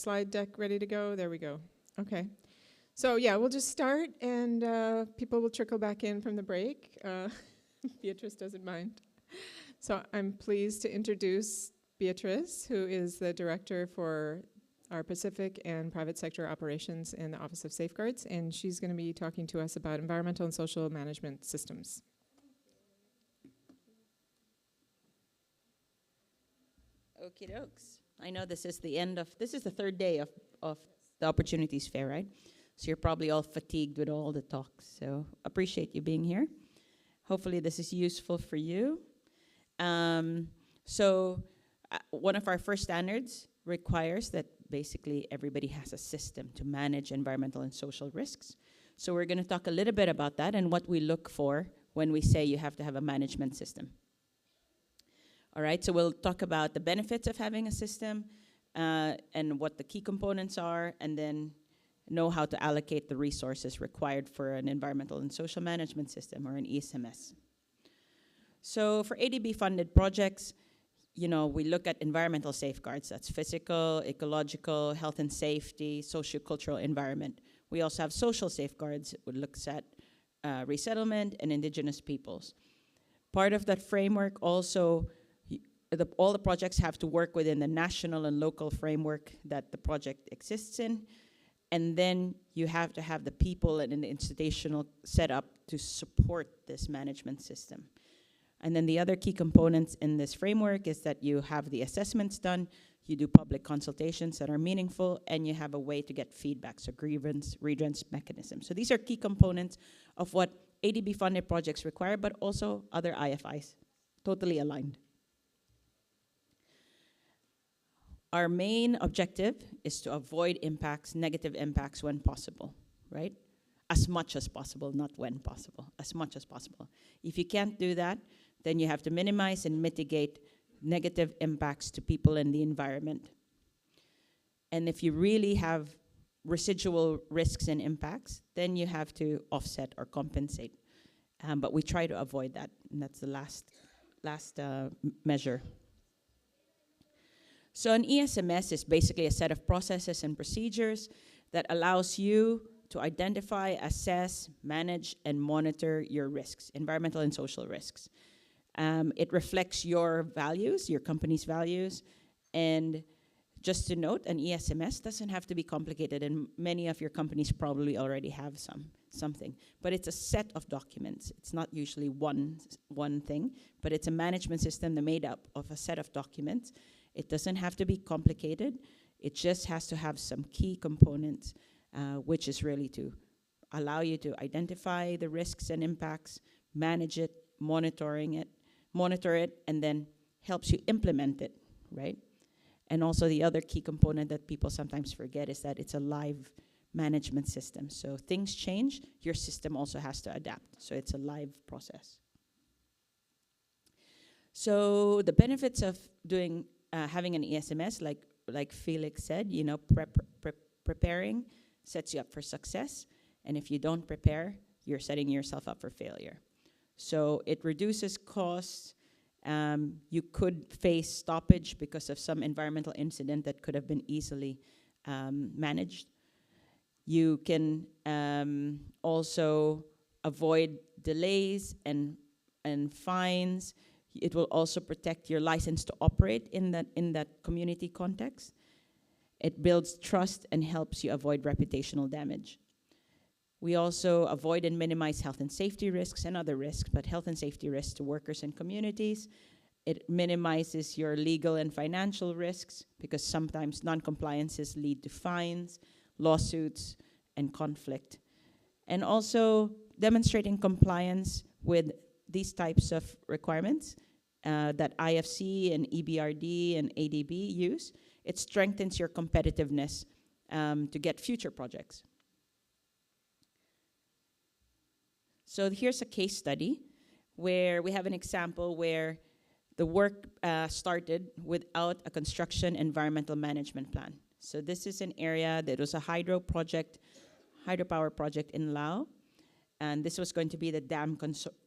slide deck ready to go? There we go. Okay. So yeah, we'll just start, and people will trickle back in from the break. Beatrice doesn't mind. So I'm pleased to introduce Beatrice, who is the director for our Pacific and private sector operations in the Office of Safeguards, and she's going to be talking to us about environmental and social management systems. Okie dokes. I know this is the third day of the Opportunities Fair, right? So you're probably all fatigued with all the talks. So appreciate you being here. Hopefully this is useful for you. One of our first standards requires that basically everybody has a system to manage environmental and social risks. So we're going to talk a little bit about that and what we look for when we say you have to have a management system. All right, so we'll talk about the benefits of having a system and what the key components are, and then know how to allocate the resources required for an environmental and social management system, or an ESMS. So for ADB funded projects, we look at environmental safeguards. That's physical, ecological, health and safety, sociocultural environment. We also have social safeguards, which looks at resettlement and indigenous peoples. Part of that framework also, all the projects have to work within the national and local framework that the project exists in. And then you have to have the people and an institutional setup to support this management system. And then the other key components in this framework is that you have the assessments done, you do public consultations that are meaningful, and you have a way to get feedback, so grievance, redress mechanisms. So these are key components of what ADB funded projects require, but also other IFIs, totally aligned. Our main objective is to avoid impacts, negative impacts when possible, right? As much as possible, not when possible, as much as possible. If you can't do that, then you have to minimize and mitigate negative impacts to people and the environment. And if you really have residual risks and impacts, then you have to offset or compensate. But we try to avoid that, and that's the last measure. So an ESMS is basically a set of processes and procedures that allows you to identify, assess, manage, and monitor your risks, environmental and social risks. It reflects your values, your company's values, and just to note, an ESMS doesn't have to be complicated, and many of your companies probably already have something. But it's a set of documents. It's not usually one thing, but it's a management system that made up of a set of documents. It doesn't have to be complicated. It just has to have some key components, which is really to allow you to identify the risks and impacts, manage it, monitor it, and then helps you implement it, right? And also the other key component that people sometimes forget is that it's a live management system. So things change, your system also has to adapt. So it's a live process. So the benefits of having an ESMS, like Felix said, preparing sets you up for success. And if you don't prepare, you're setting yourself up for failure. So it reduces costs. You could face stoppage because of some environmental incident that could have been easily managed. You can also avoid delays and fines. It will also protect your license to operate in that community context. It builds trust and helps you avoid reputational damage. We also avoid and minimize health and safety risks and other risks, but health and safety risks to workers and communities. It minimizes your legal and financial risks because sometimes non-compliances lead to fines, lawsuits, and conflict. And also demonstrating compliance with these types of requirements that IFC and EBRD and ADB use, it strengthens your competitiveness to get future projects. So here's a case study where we have an example where the work started without a construction environmental management plan. So this is an area that was a hydropower project in Laos, and this was going to be the dam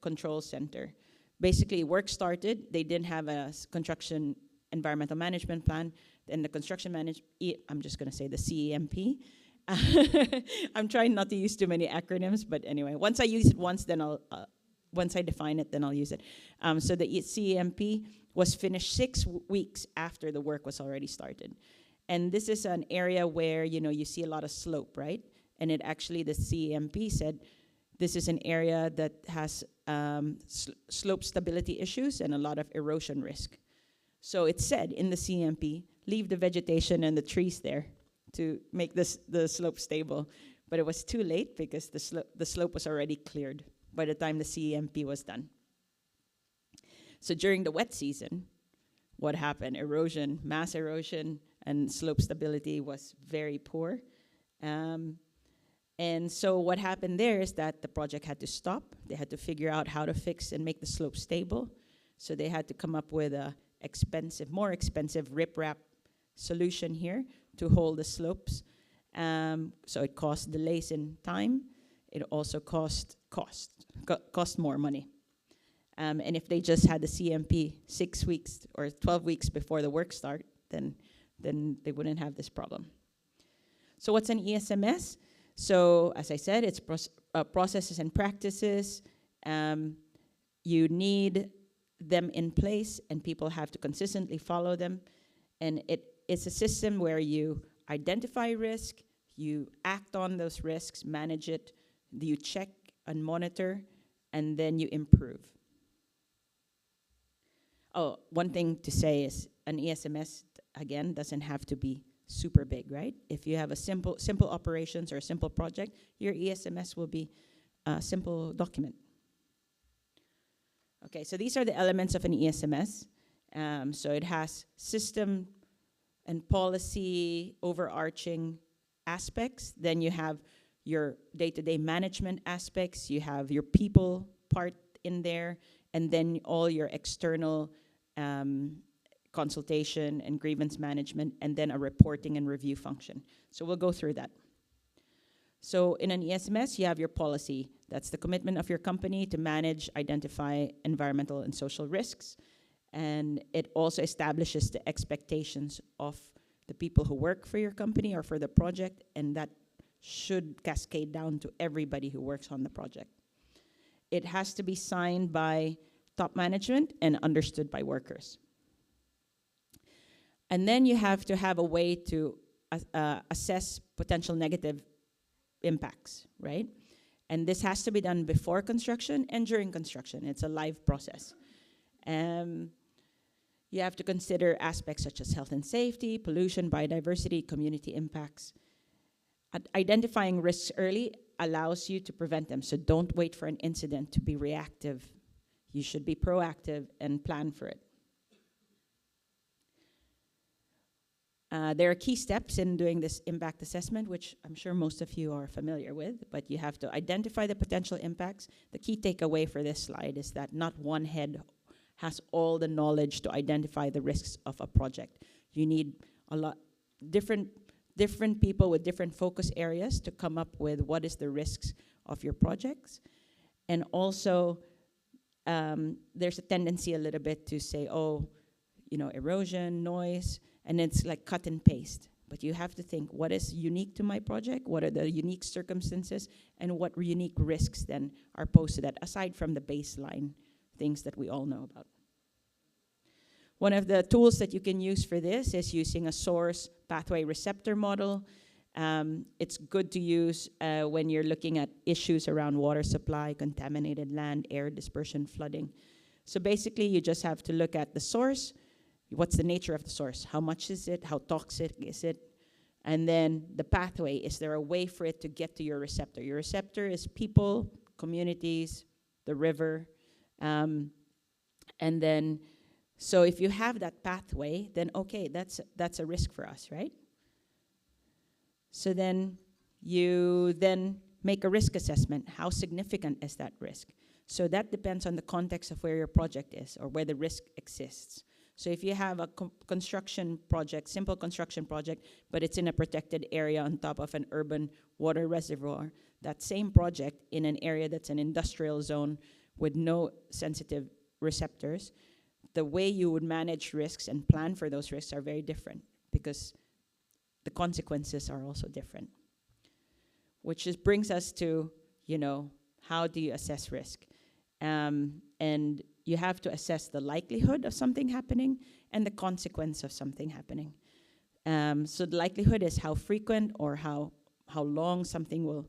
control center. Basically, work started, they didn't have a construction environmental management plan, And the construction I'm just going to say the CEMP. I'm trying not to use too many acronyms, but anyway, once I use it once, then once I define it, then I'll use it. So the CEMP was finished 6 weeks after the work was already started. And this is an area where, you see a lot of slope, right? And it actually, the CEMP said, this is an area that has slope stability issues and a lot of erosion risk. So it said in the CEMP, leave the vegetation and the trees there to make the slope stable. But it was too late because the slope was already cleared by the time the CEMP was done. So during the wet season, what happened? Erosion, mass erosion, and slope stability was very poor. And so what happened there is that the project had to stop. They had to figure out how to fix and make the slope stable. So they had to come up with a more expensive riprap solution here to hold the slopes. So it caused delays in time. It also cost more money. And if they just had the CMP 6 weeks or 12 weeks before the work start, then they wouldn't have this problem. So what's an ESMS? So as I said, it's processes and practices. You need them in place, and people have to consistently follow them. And it's a system where you identify risk, you act on those risks, manage it, you check and monitor, and then you improve. Oh, one thing to say is an ESMS, again, doesn't have to be super big, right? If you have a simple operations or a simple project, your ESMS will be a simple document. Okay, so these are the elements of an ESMS. So it has system and policy overarching aspects. Then you have your day-to-day management aspects. You have your people part in there, and then all your external consultation and grievance management, and then a reporting and review function. So we'll go through that. So in an ESMS, you have your policy. That's the commitment of your company to manage, identify environmental and social risks. And it also establishes the expectations of the people who work for your company or for the project, and that should cascade down to everybody who works on the project. It has to be signed by top management and understood by workers. And then you have to have a way to assess potential negative impacts, right? And this has to be done before construction and during construction. It's a live process. You have to consider aspects such as health and safety, pollution, biodiversity, community impacts. Identifying risks early allows you to prevent them, so don't wait for an incident to be reactive. You should be proactive and plan for it. There are key steps in doing this impact assessment, which I'm sure most of you are familiar with, but you have to identify the potential impacts. The key takeaway for this slide is that not one head has all the knowledge to identify the risks of a project. You need a lot different people with different focus areas to come up with what is the risks of your projects. And also, there's a tendency a little bit to say, oh, erosion, noise, and it's like cut and paste. But you have to think, what is unique to my project? What are the unique circumstances? And what unique risks then are posed to that, aside from the baseline things that we all know about? One of the tools that you can use for this is using a source pathway receptor model. It's good to use when you're looking at issues around water supply, contaminated land, air dispersion, flooding. So basically, you just have to look at the source. What's the nature of the source? How much is it? How toxic is it? And then the pathway, is there a way for it to get to your receptor? Your receptor is people, communities, the river. And then, so if you have that pathway, then okay, that's a risk for us, right? So then you then make a risk assessment. How significant is that risk? So that depends on the context of where your project is or where the risk exists. So if you have a construction project, simple construction project, but it's in a protected area on top of an urban water reservoir, that same project in an area that's an industrial zone with no sensitive receptors, the way you would manage risks and plan for those risks are very different because the consequences are also different. Which brings us to, how do you assess risk? And you have to assess the likelihood of something happening and the consequence of something happening. So the likelihood is how frequent or how long something will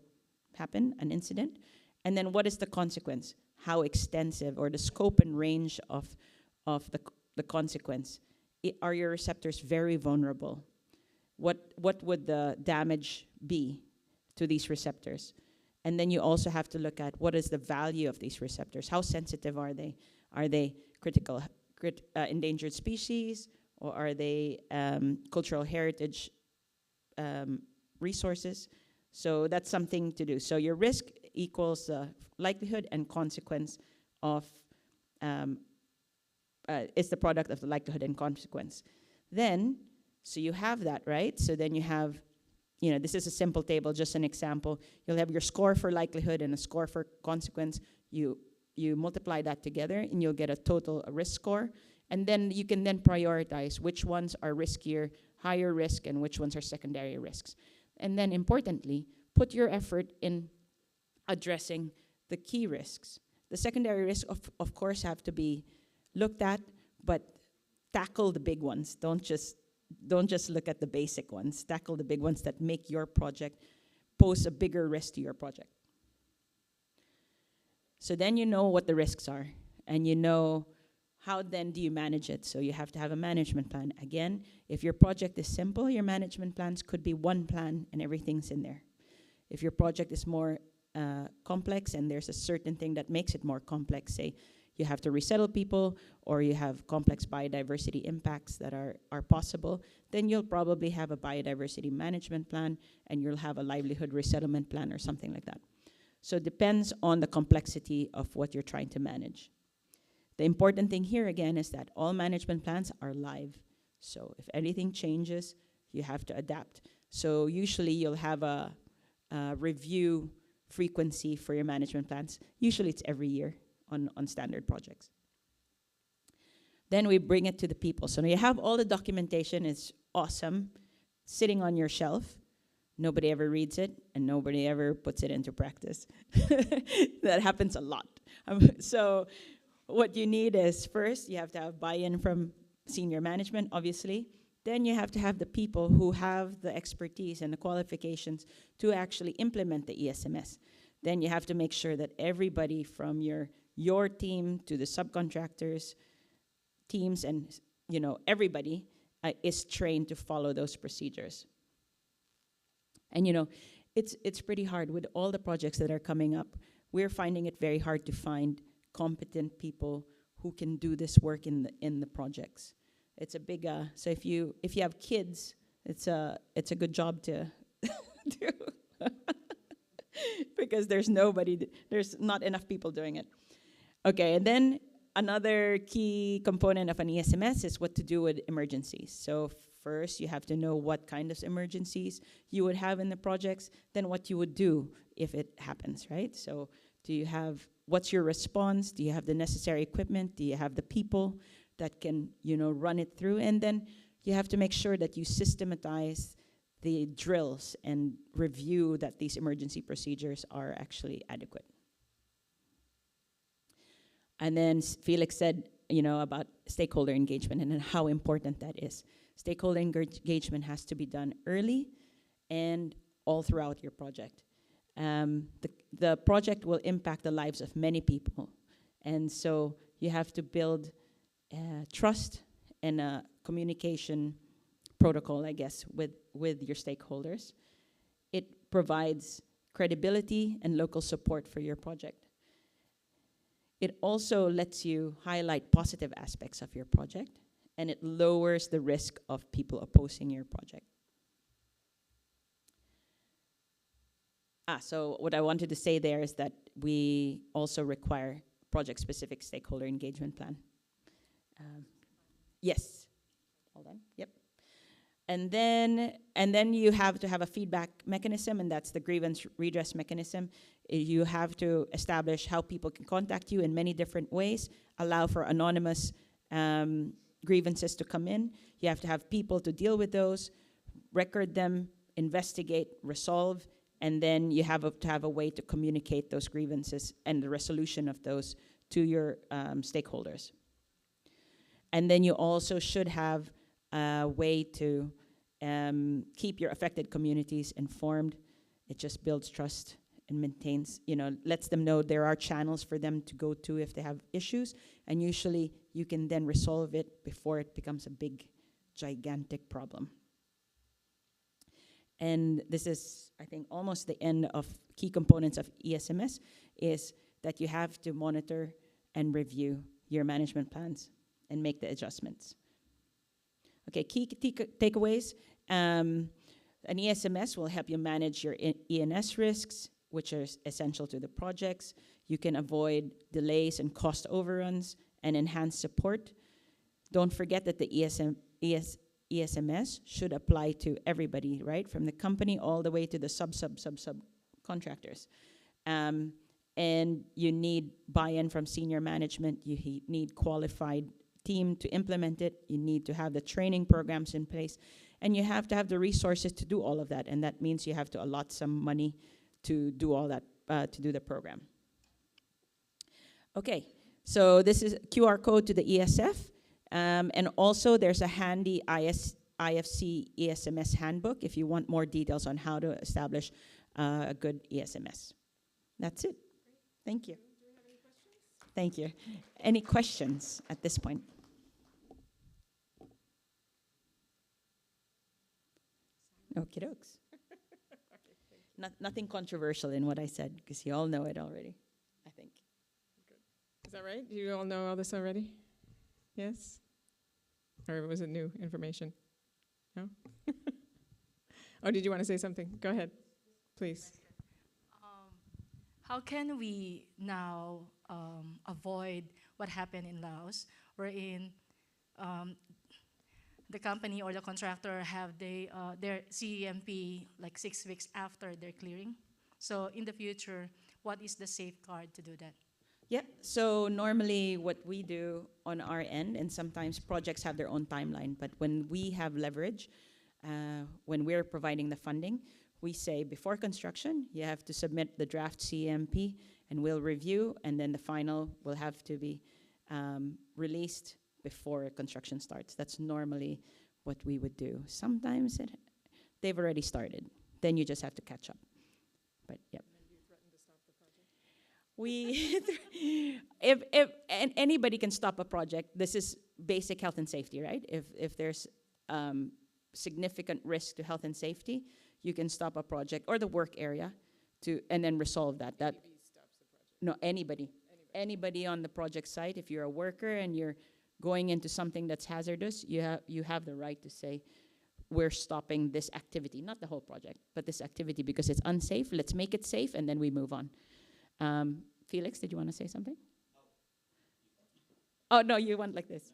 happen, an incident. And then what is the consequence? How extensive, or the scope and range of the consequence. Are your receptors very vulnerable? What would the damage be to these receptors? And then you also have to look at what is the value of these receptors. How sensitive are they? Are they critical, endangered species, or are they cultural heritage resources? So that's something to do. So your risk equals the likelihood and consequence of, is the product of the likelihood and consequence. Then, so you have that, right? So then you have, this is a simple table, just an example. You'll have your score for likelihood and a score for consequence. You multiply that together and you'll get a total risk score. And then you can then prioritize which ones are riskier, higher risk, and which ones are secondary risks. And then importantly, put your effort in addressing the key risks. The secondary risks, of course, have to be looked at, but tackle the big ones. Don't just look at the basic ones. Tackle the big ones that make your project pose a bigger risk to your project. So then you know what the risks are, and you know how then do you manage it. So you have to have a management plan. Again, if your project is simple, your management plans could be one plan and everything's in there. If your project is more complex and there's a certain thing that makes it more complex, say you have to resettle people or you have complex biodiversity impacts that are possible, then you'll probably have a biodiversity management plan and you'll have a livelihood resettlement plan or something like that. So it depends on the complexity of what you're trying to manage. The important thing here again is that all management plans are live. So if anything changes, you have to adapt. So usually you'll have a review frequency for your management plans. Usually it's every year on standard projects. Then we bring it to the people. So now you have all the documentation, it's awesome, sitting on your shelf. Nobody ever reads it, and nobody ever puts it into practice. That happens a lot. So what you need is, first, you have to have buy-in from senior management, obviously. Then you have to have the people who have the expertise and the qualifications to actually implement the ESMS. Then you have to make sure that everybody from your team to the subcontractors, teams, and everybody is trained to follow those procedures. And it's pretty hard with all the projects that are coming up. We're finding it very hard to find competent people who can do this work in the projects. It's a big so if you have kids, it's a good job to do because there's not enough people doing it. Okay, and then another key component of an ESMS is what to do with emergencies. So first, you have to know what kind of emergencies you would have in the projects, then what you would do if it happens, right? So what's your response? Do you have the necessary equipment? Do you have the people that can, run it through? And then you have to make sure that you systematize the drills and review that these emergency procedures are actually adequate. And then Felix said, about stakeholder engagement and how important that is. Stakeholder engagement has to be done early and all throughout your project. The project will impact the lives of many people. And so you have to build trust and a communication protocol, I guess, with your stakeholders. It provides credibility and local support for your project. It also lets you highlight positive aspects of your project, and it lowers the risk of people opposing your project. So what I wanted to say there is that we also require project-specific stakeholder engagement plan. Yes. Hold on. Yep. And then you have to have a feedback mechanism, and that's the grievance redress mechanism. You have to establish how people can contact you in many different ways, allow for anonymous grievances to come in. You have to have people to deal with those, record them, investigate, resolve, and then you have to have a way to communicate those grievances and the resolution of those to your stakeholders. And then you also should have a way to keep your affected communities informed. It just builds trust and maintains, lets them know there are channels for them to go to if they have issues, and usually you can then resolve it before it becomes a big, gigantic problem. And this is, I think, almost the end of key components of ESMS, is that you have to monitor and review your management plans and make the adjustments. Okay, key takeaways. An ESMS will help you manage your ENS risks, which are essential to the projects. You can avoid delays and cost overruns and enhance support. Don't forget that the ESMS should apply to everybody, right? From the company all the way to the subcontractors. And you need buy-in from senior management. You need qualified team to implement it. You need to have the training programs in place. And you have to have the resources to do all of that. And that means you have to allot some money to do all that, to do the program. Okay, so this is QR code to the ESF. And also there's a handy IFC ESMS handbook if you want more details on how to establish a good ESMS. That's it. Thank you. Do we have any questions? Thank you. Any questions at this point? Okie dokes. Nothing controversial in what I said, because you all know it already, I think. Good. Is that right? Do you all know all this already? Yes? Or was it new information? No? Oh, did you want to say something? Go ahead, please. How can we now avoid what happened in Laos, wherein the company or the contractor have their CEMP like 6 weeks after their clearing? So in the future, what is the safeguard to do that? Yeah, so normally what we do on our end, and sometimes projects have their own timeline, but when we have leverage, when we're providing the funding, we say before construction, you have to submit the draft CMP, and we'll review, and then the final will have to be released before construction starts. That's normally what we would do. Sometimes they've already started. Then you just have to catch up. But yeah. And you threatened to stop the project? And anybody can stop a project. This is basic health and safety, right? If there's significant risk to health and safety, you can stop a project or the work area and then resolve that. ADB stops the project. No, anybody on the project site. If you're a worker and you're going into something that's hazardous, you have the right to say, we're stopping this activity, not the whole project, but this activity because it's unsafe. Let's make it safe, and then we move on. Felix, did you want to say something? Oh, no, you went like this.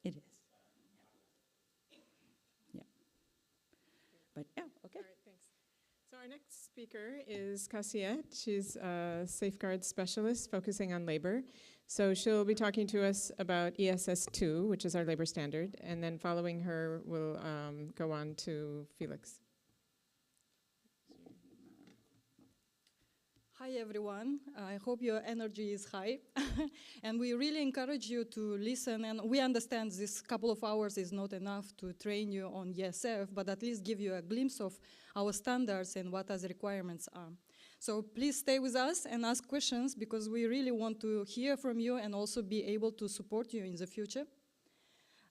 It is. Yeah. But yeah, okay. All right, thanks. So our next speaker is Kasiet. She's a safeguard specialist focusing on labor. So she'll be talking to us about ESS 2, which is our labor standard, and then following her, we'll go on to Felix. Hi everyone, I hope your energy is high and we really encourage you to listen, and we understand this couple of hours is not enough to train you on ESF, but at least give you a glimpse of our standards and what the requirements are. So please stay with us and ask questions, because we really want to hear from you and also be able to support you in the future.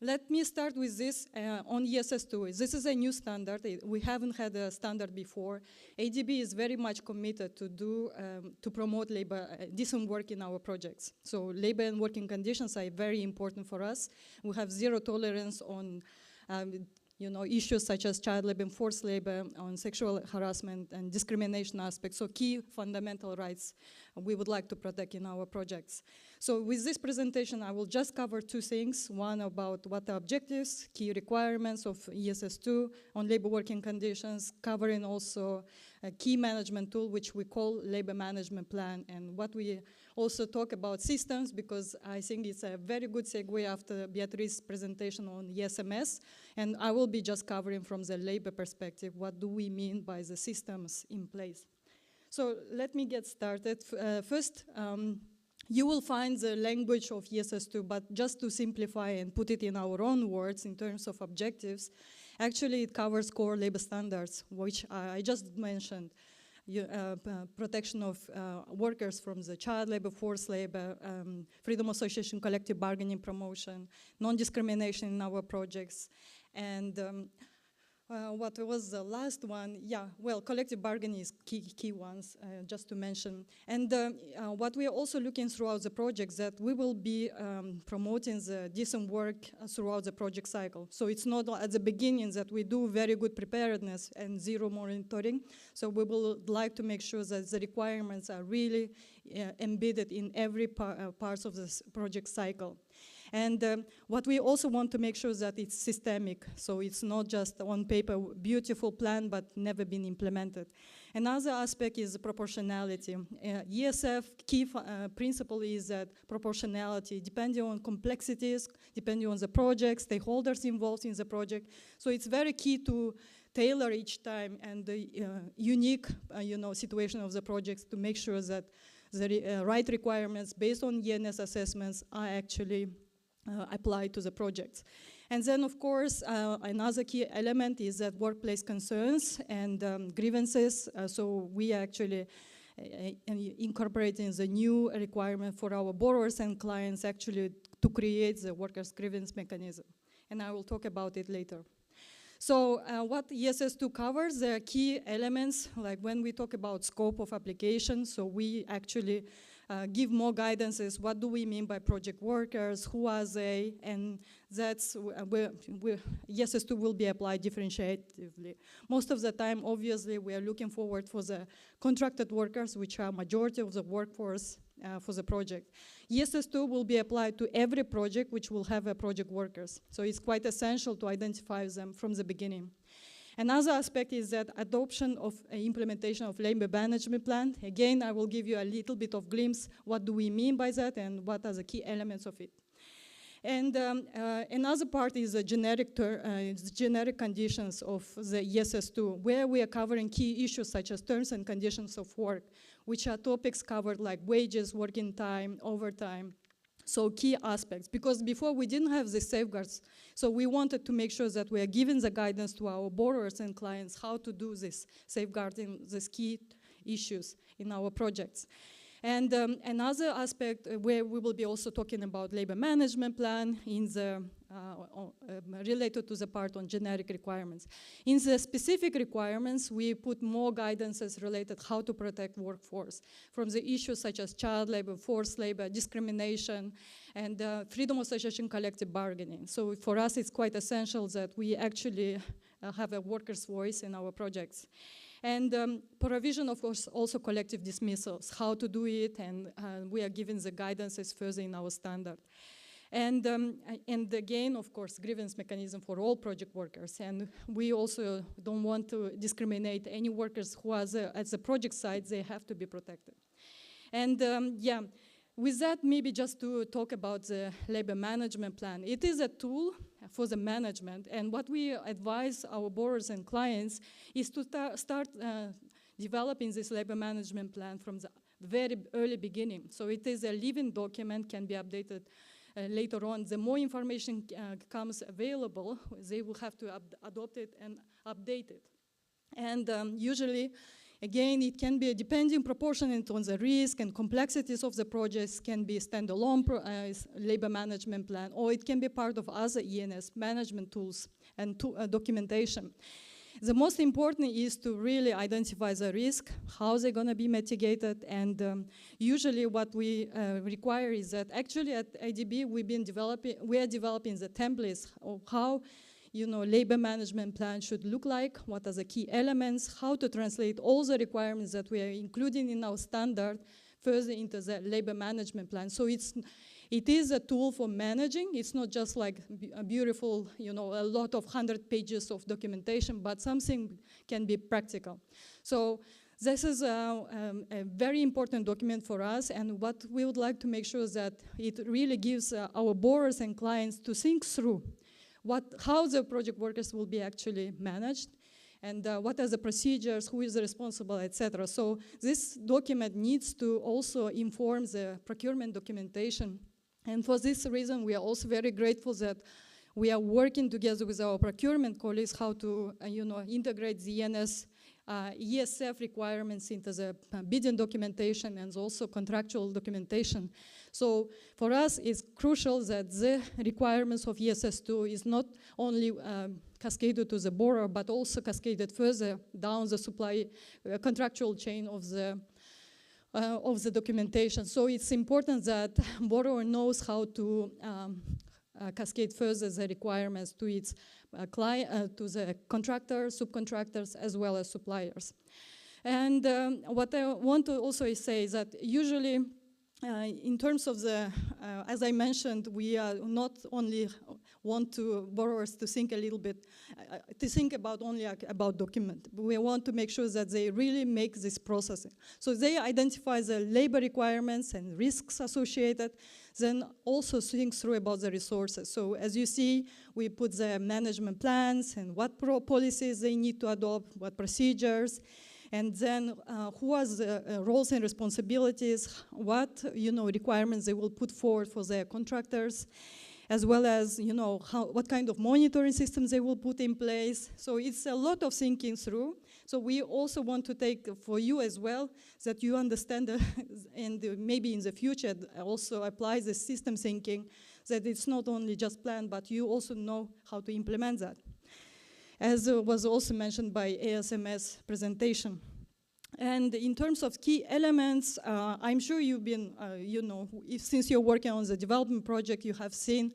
Let me start with this on ESS2. This is a new standard. We haven't had a standard before. ADB is very much committed to promote labor, decent work in our projects. So labor and working conditions are very important for us. We have zero tolerance on issues such as child labor and forced labor, on sexual harassment and discrimination aspects, so key fundamental rights we would like to protect in our projects. So with this presentation, I will just cover two things. One about what the objectives, key requirements of ESS2 on labor working conditions, covering also a key management tool, which we call labor management plan, and what we also talk about systems, because I think it's a very good segue after Beatrice's presentation on ESMS, and I will be just covering from the labor perspective, what do we mean by the systems in place. So let me get started. First, you will find the language of ESS2, but just to simplify and put it in our own words in terms of objectives, actually it covers core labor standards, which I just mentioned. Protection of workers from the child labor, forced labor, freedom of association, collective bargaining promotion, non-discrimination in our projects, and what was the last one? Yeah, well, collective bargaining is key ones, just to mention. And what we are also looking throughout the projects, that we will be promoting the decent work throughout the project cycle. So it's not at the beginning that we do very good preparedness and zero monitoring. So we will like to make sure that the requirements are really embedded in every part of this project cycle. And what we also want to make sure is that it's systemic, so it's not just on paper, beautiful plan, but never been implemented. Another aspect is proportionality. ESF key principle is that proportionality, depending on complexities, depending on the project, stakeholders involved in the project. So it's very key to tailor each time and the unique situation of the projects to make sure that the right requirements based on ENS assessments are actually applied to the projects. And then, of course, another key element is that workplace concerns and grievances. So we actually incorporating the new requirement for our borrowers and clients actually to create the workers' grievance mechanism. And I will talk about it later. So what ESS2 covers, the key elements, like when we talk about scope of application, so we actually give more guidances. What do we mean by project workers? Who are they? And that's where ESS2 will be applied differentiatively. Most of the time, obviously, we are looking forward for the contracted workers, which are majority of the workforce for the project. ESS2 will be applied to every project which will have a project workers. So it's quite essential to identify them from the beginning. Another aspect is that adoption of implementation of labor management plan. Again, I will give you a little bit of glimpse. What do we mean by that and what are the key elements of it? And another part is the generic conditions of the ESS2, where we are covering key issues such as terms and conditions of work, which are topics covered like wages, working time, overtime. So key aspects, because before we didn't have the safeguards, so we wanted to make sure that we are giving the guidance to our borrowers and clients how to do this, safeguarding these key issues in our projects. And another aspect where we will be also talking about labor management plan in the related to the part on generic requirements. In the specific requirements, we put more guidances related how to protect workforce from the issues such as child labor, forced labor, discrimination, and freedom of association, collective bargaining. So for us, it's quite essential that we actually have a worker's voice in our projects. And provision, of course, also collective dismissals, how to do it, and we are giving the guidances further in our standard. And again, of course, grievance mechanism for all project workers. And we also don't want to discriminate any workers who are at the project site, they have to be protected. And yeah, with that, maybe just to talk about the labor management plan. It is a tool for the management, and what we advise our borrowers and clients is to start developing this labor management plan from the very early beginning. So it is a living document, can be updated later on. The more information comes available, they will have to adopt it and update it. And usually, again, it can be depending proportionate on the risk and complexities of the projects, can be standalone labor management plan, or it can be part of other ENS management tools and documentation. The most important is to really identify the risk, how they're going to be mitigated, and usually what we require is that actually at ADB we are developing the templates of how labor management plan should look like, what are the key elements, how to translate all the requirements that we are including in our standard further into the labor management plan. So it is a tool for managing. It's not just like a beautiful, a lot of 100 pages of documentation, but something can be practical. So this is a very important document for us, and what we would like to make sure is that it really gives our borrowers and clients to think through how the project workers will be actually managed, and what are the procedures, who is responsible, etc. So this document needs to also inform the procurement documentation. And for this reason, we are also very grateful that we are working together with our procurement colleagues how to integrate the ESF requirements into the bidding documentation and also contractual documentation. So for us, it's crucial that the requirements of ESS2 is not only cascaded to the borrower, but also cascaded further down the supply contractual chain of the documentation. So it's important that borrower knows how to cascade further the requirements to its to the contractors, subcontractors, as well as suppliers. And what I want to also say is that usually in terms of the, as I mentioned, we not only want borrowers to think a little bit, to think about only about document. We want to make sure that they really make this processing. So they identify the labor requirements and risks associated, then also think through about the resources. So as you see, we put the management plans and what policies they need to adopt, what procedures, and then who has the roles and responsibilities, what requirements they will put forward for their contractors, as well as what kind of monitoring systems they will put in place. So it's a lot of thinking through. So we also want to take for you as well that you understand and maybe in the future also apply the system thinking, that it's not only just plan, but you also know how to implement that. As was also mentioned by ASMS presentation. And in terms of key elements, I'm sure you've been, since you're working on the development project, you have seen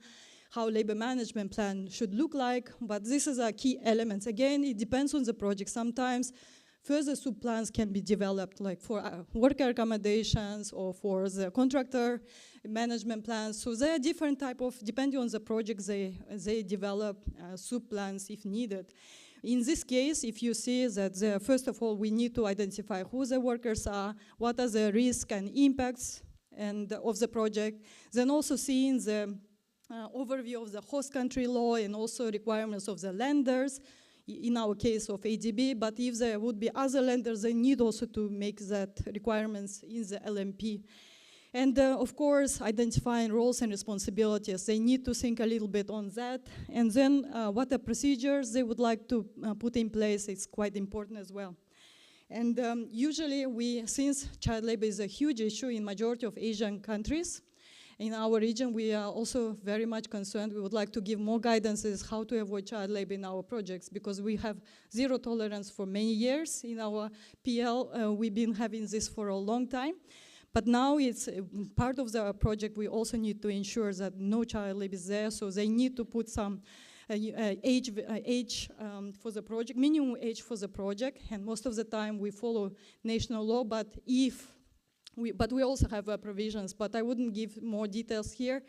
how labor management plan should look like, but this is a key elements. Again, it depends on the project. Sometimes further sub-plans can be developed, like for worker accommodations or for the contractor management plans. So there are different type of, depending on the project, they develop sub-plans if needed. In this case, if you see that, first of all, we need to identify who the workers are, what are the risks and impacts of the project, then also seeing the overview of the host country law and also requirements of the lenders, in our case of ADB, but if there would be other lenders, they need also to make that requirements in the LMP. And of course, identifying roles and responsibilities. They need to think a little bit on that. And then what are procedures they would like to put in place is quite important as well. And usually since child labor is a huge issue in majority of Asian countries, in our region, we are also very much concerned. We would like to give more guidances how to avoid child labor in our projects, because we have zero tolerance for many years. In our PL, we've been having this for a long time. But now it's part of the project. We also need to ensure that no child labor is there, so they need to put some age for the project, minimum age for the project, and most of the time we follow national law, but we also have provisions, but I wouldn't give more details here.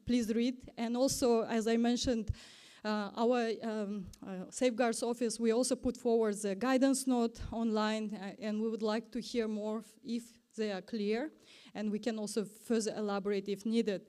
Please read. And also, as I mentioned, our Safeguards Office, we also put forward the guidance note online, and we would like to hear more if they are clear, and we can also further elaborate if needed.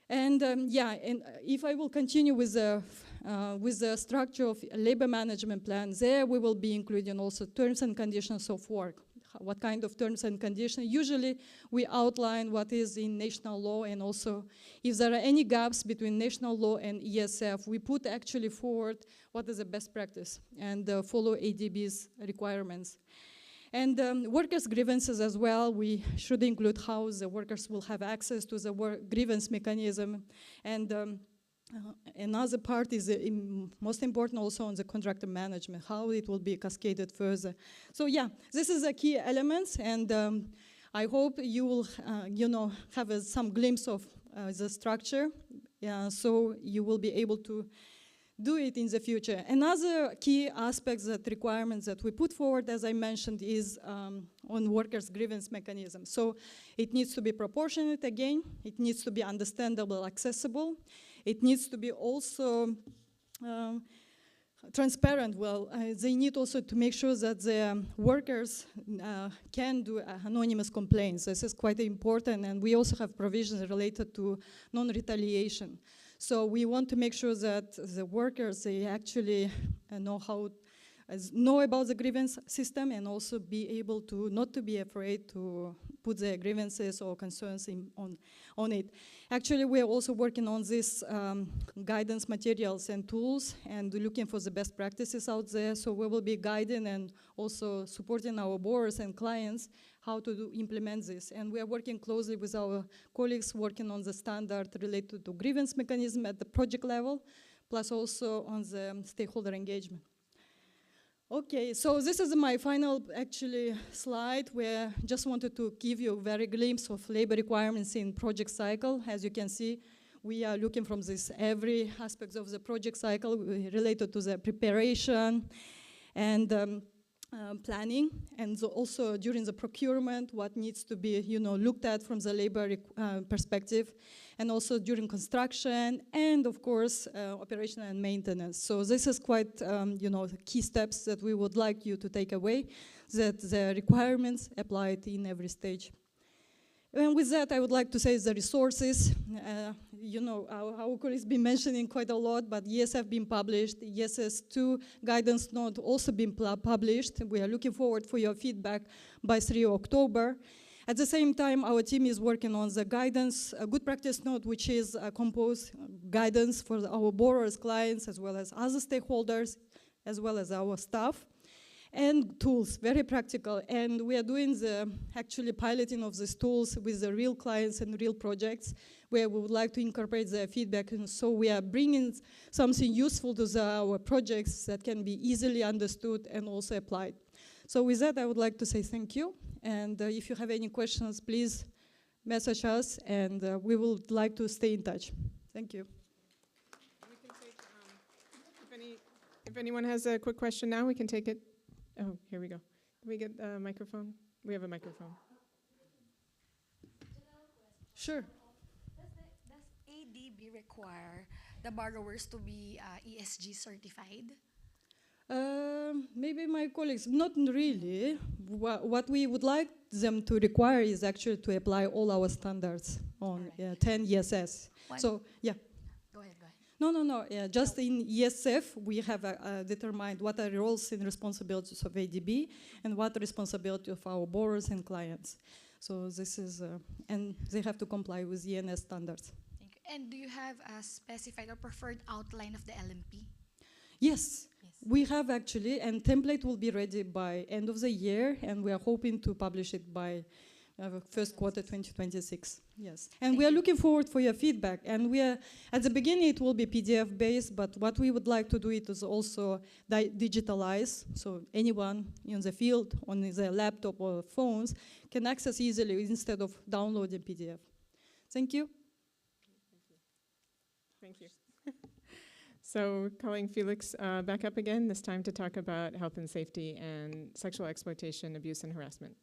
And and if I will continue with the structure of labor management plan, there we will be including also terms and conditions of work. What kind of terms and conditions? Usually we outline what is in national law, and also if there are any gaps between national law and ESF, we put actually forward what is the best practice and follow ADB's requirements. And workers' grievances as well, we should include how the workers will have access to the grievance mechanism. And another part is most important also on the contractor management, how it will be cascaded further. So yeah, this is the key elements, and I hope you will have some glimpse of the structure, so you will be able to do it in the future. Another key aspect, that requirements that we put forward, as I mentioned, is on workers' grievance mechanism. So it needs to be proportionate again, it needs to be understandable, accessible, it needs to be also transparent. Well, they need also to make sure that the workers can do anonymous complaints. This is quite important, and we also have provisions related to non-retaliation. So we want to make sure that the workers, they actually know about the grievance system, and also be able to not to be afraid to put their grievances or concerns on it. Actually, we're also working on this guidance materials and tools, and looking for the best practices out there. So we will be guiding and also supporting our borrowers and clients how to implement this. And we are working closely with our colleagues working on the standard related to grievance mechanism at the project level, plus also on the stakeholder engagement. Okay, so this is my final actually slide, where I just wanted to give you a very glimpse of labor requirements in project cycle. As you can see, we are looking from this every aspect of the project cycle related to the preparation and planning, and so also during the procurement, what needs to be looked at from the labor perspective, and also during construction, and of course operation and maintenance. So this is quite the key steps that we would like you to take away, that the requirements applied in every stage. And with that, I would like to say the resources. Our colleagues been mentioning quite a lot, but ESF been published, ESS2 guidance note also been published. We are looking forward for your feedback by 3 October. At the same time, our team is working on the guidance, a good practice note, which is a composed guidance for our borrowers, clients, as well as other stakeholders, as well as our staff. And tools, very practical. And we are doing the actually piloting of these tools with the real clients and real projects, where we would like to incorporate their feedback. And so we are bringing something useful to our projects that can be easily understood and also applied. So with that, I would like to say thank you. And if you have any questions, please message us, and we would like to stay in touch. Thank you. We can take, if anyone has a quick question now, we can take it. Oh, here we go. Can we get a microphone? We have a microphone. Sure. Does ADB require the borrowers to be ESG certified? Maybe my colleagues, not really. What we would like them to require is actually to apply all our standards on 10 ESS. So, yeah. Go ahead. No. Just in ESF, we have determined what are roles and responsibilities of ADB and what the responsibility of our borrowers and clients. So this is, and they have to comply with ENS standards. Thank you. And do you have a specified or preferred outline of the LMP? Yes. We have actually, and template will be ready by end of the year, and we are hoping to publish it by first quarter 2026. Yes, and we are looking forward for your feedback. And we are, at the beginning, it will be PDF based, but what we would like to do it is also digitalize, so anyone in the field on their laptop or phones can access easily instead of downloading PDF. Thank you. Thank you. So calling Felix back up again, this time to talk about health and safety and sexual exploitation, abuse, and harassment.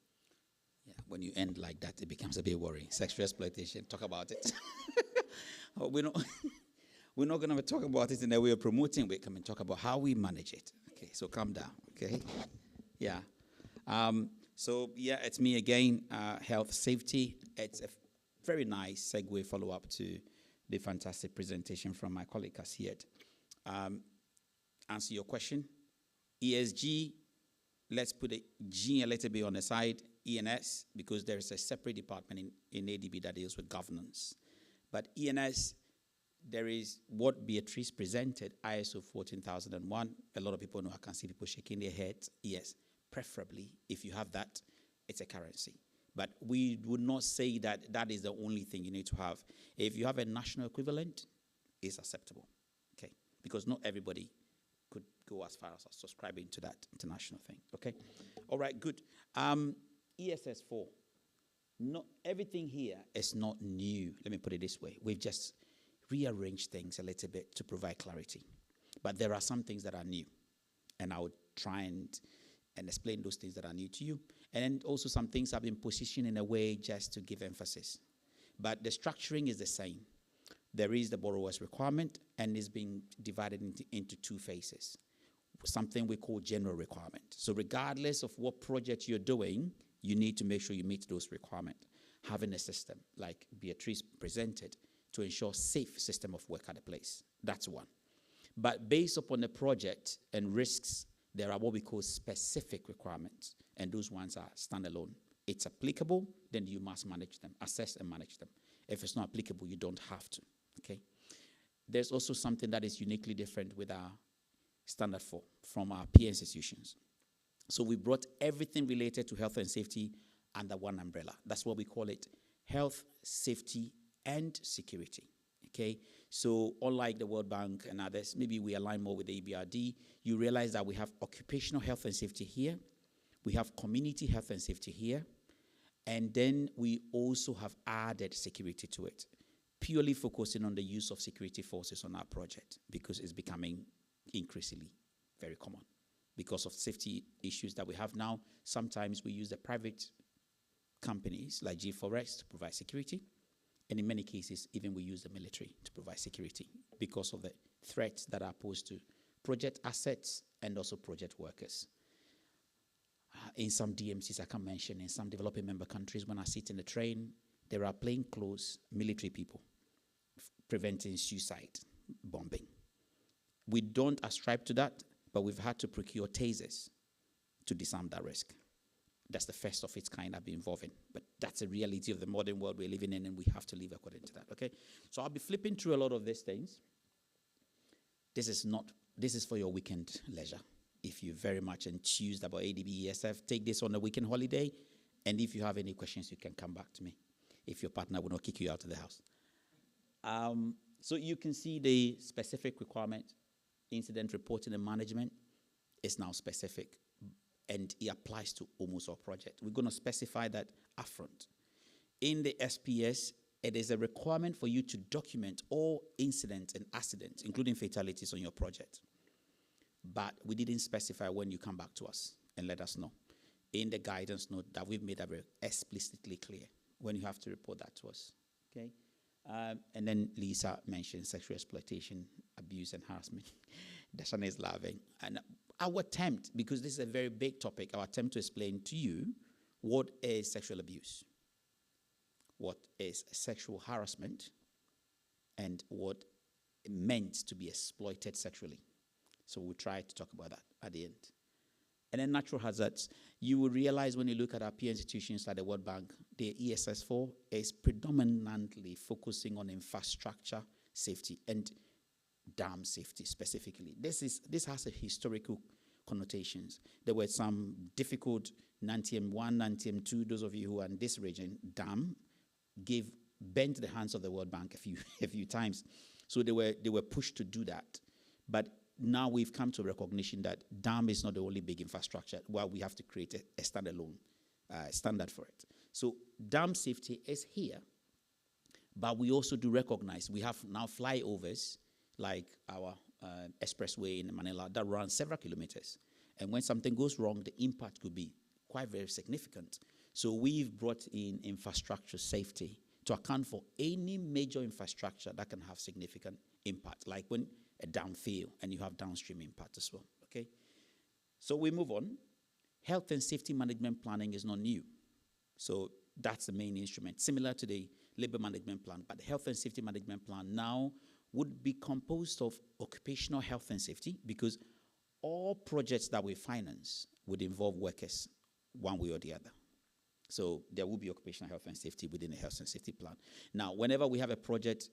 Yeah, when you end like that, it becomes a bit worrying. Sexual exploitation, talk about it. we're not going to talk about it in the way of promoting. We come and talk about how we manage it. Okay, so calm down, okay? Yeah. It's me again, health, safety. It's a very nice segue follow-up to the fantastic presentation from my colleague Kasiet. Answer your question. ESG, let's put a G a little bit on the side, ENS, because there is a separate department in ADB that deals with governance. But ENS, there is what Beatrice presented, ISO 14001. A lot of people know, I can see people shaking their heads. Yes, preferably, if you have that, it's a currency. But we would not say that that is the only thing you need to have. If you have a national equivalent, it's acceptable, okay? Because not everybody could go as far as subscribing to that international thing, okay? All right, good. ESS4, not everything here is not new. Let me put it this way. We've just rearranged things a little bit to provide clarity. But there are some things that are new, and I would try and explain those things that are new to you. And then also some things have been positioned in a way just to give emphasis. But the structuring is the same. There is the borrower's requirement, and it's being divided into two phases. Something we call general requirement. So regardless of what project you're doing, you need to make sure you meet those requirements. Having a system, like Beatrice presented, to ensure safe system of work at a place. That's one. But based upon the project and risks, there are what we call specific requirements, and those ones are standalone. It's applicable, then you must manage them, assess and manage them. If it's not applicable, you don't have to, okay? There's also something that is uniquely different with our standard 4 from our peer institutions. So we brought everything related to health and safety under one umbrella. That's what we call it, health, safety, and security, okay? So unlike the World Bank and others, maybe we align more with the EBRD, you realize that we have occupational health and safety here, we have community health and safety here, and then we also have added security to it, purely focusing on the use of security forces on our project because it's becoming increasingly very common. Because of safety issues that we have now, sometimes we use the private companies like G4S to provide security, and in many cases, even we use the military to provide security because of the threats that are posed to project assets and also project workers. In some DMCs, I can mention, in some developing member countries, when I sit in the train, there are plainclothes military people preventing suicide bombing. We don't ascribe to that, but we've had to procure tasers to disarm that risk. That's the first of its kind I've been involved in. But that's a reality of the modern world we're living in, and we have to live according to that, okay? So I'll be flipping through a lot of these things. This is for your weekend leisure. If you're very much enthused about ADB ESF, take this on a weekend holiday, and if you have any questions, you can come back to me. If your partner will not kick you out of the house. So you can see the specific requirement. Incident reporting and management is now specific, and it applies to almost all projects. We're going to specify that upfront. In the SPS, it is a requirement for you to document all incidents and accidents, including fatalities on your project. But we didn't specify when you come back to us and let us know. In the guidance note that we've made that very explicitly clear when you have to report that to us, okay? And then Lisa mentioned sexual exploitation, abuse, and harassment. Dashana is laughing. And our attempt, because this is a very big topic, our attempt to explain to you what is sexual abuse, what is sexual harassment, and what it meant to be exploited sexually. So we'll try to talk about that at the end. And then natural hazards. You will realize when you look at our peer institutions like the World Bank, the ESS4 is predominantly focusing on infrastructure safety and dam safety specifically. This has a historical connotations. There were some difficult Nantium 1, Nantium 2, those of you who are in this region, dam bent the hands of the World Bank a few times. So they were pushed to do that. But now we've come to recognition that dam is not the only big infrastructure. Well, we have to create a standalone standard for it. So dam safety is here, but we also do recognize we have now flyovers like our expressway in Manila that runs several kilometers. And when something goes wrong, the impact could be quite very significant. So we've brought in infrastructure safety to account for any major infrastructure that can have significant impact, like when a dam fail and you have downstream impact as well, okay? So we move on. Health and safety management planning is not new. So that's the main instrument, similar to the labor management plan, but the health and safety management plan now would be composed of occupational health and safety because all projects that we finance would involve workers one way or the other. So there will be occupational health and safety within the health and safety plan. Now, whenever we have a project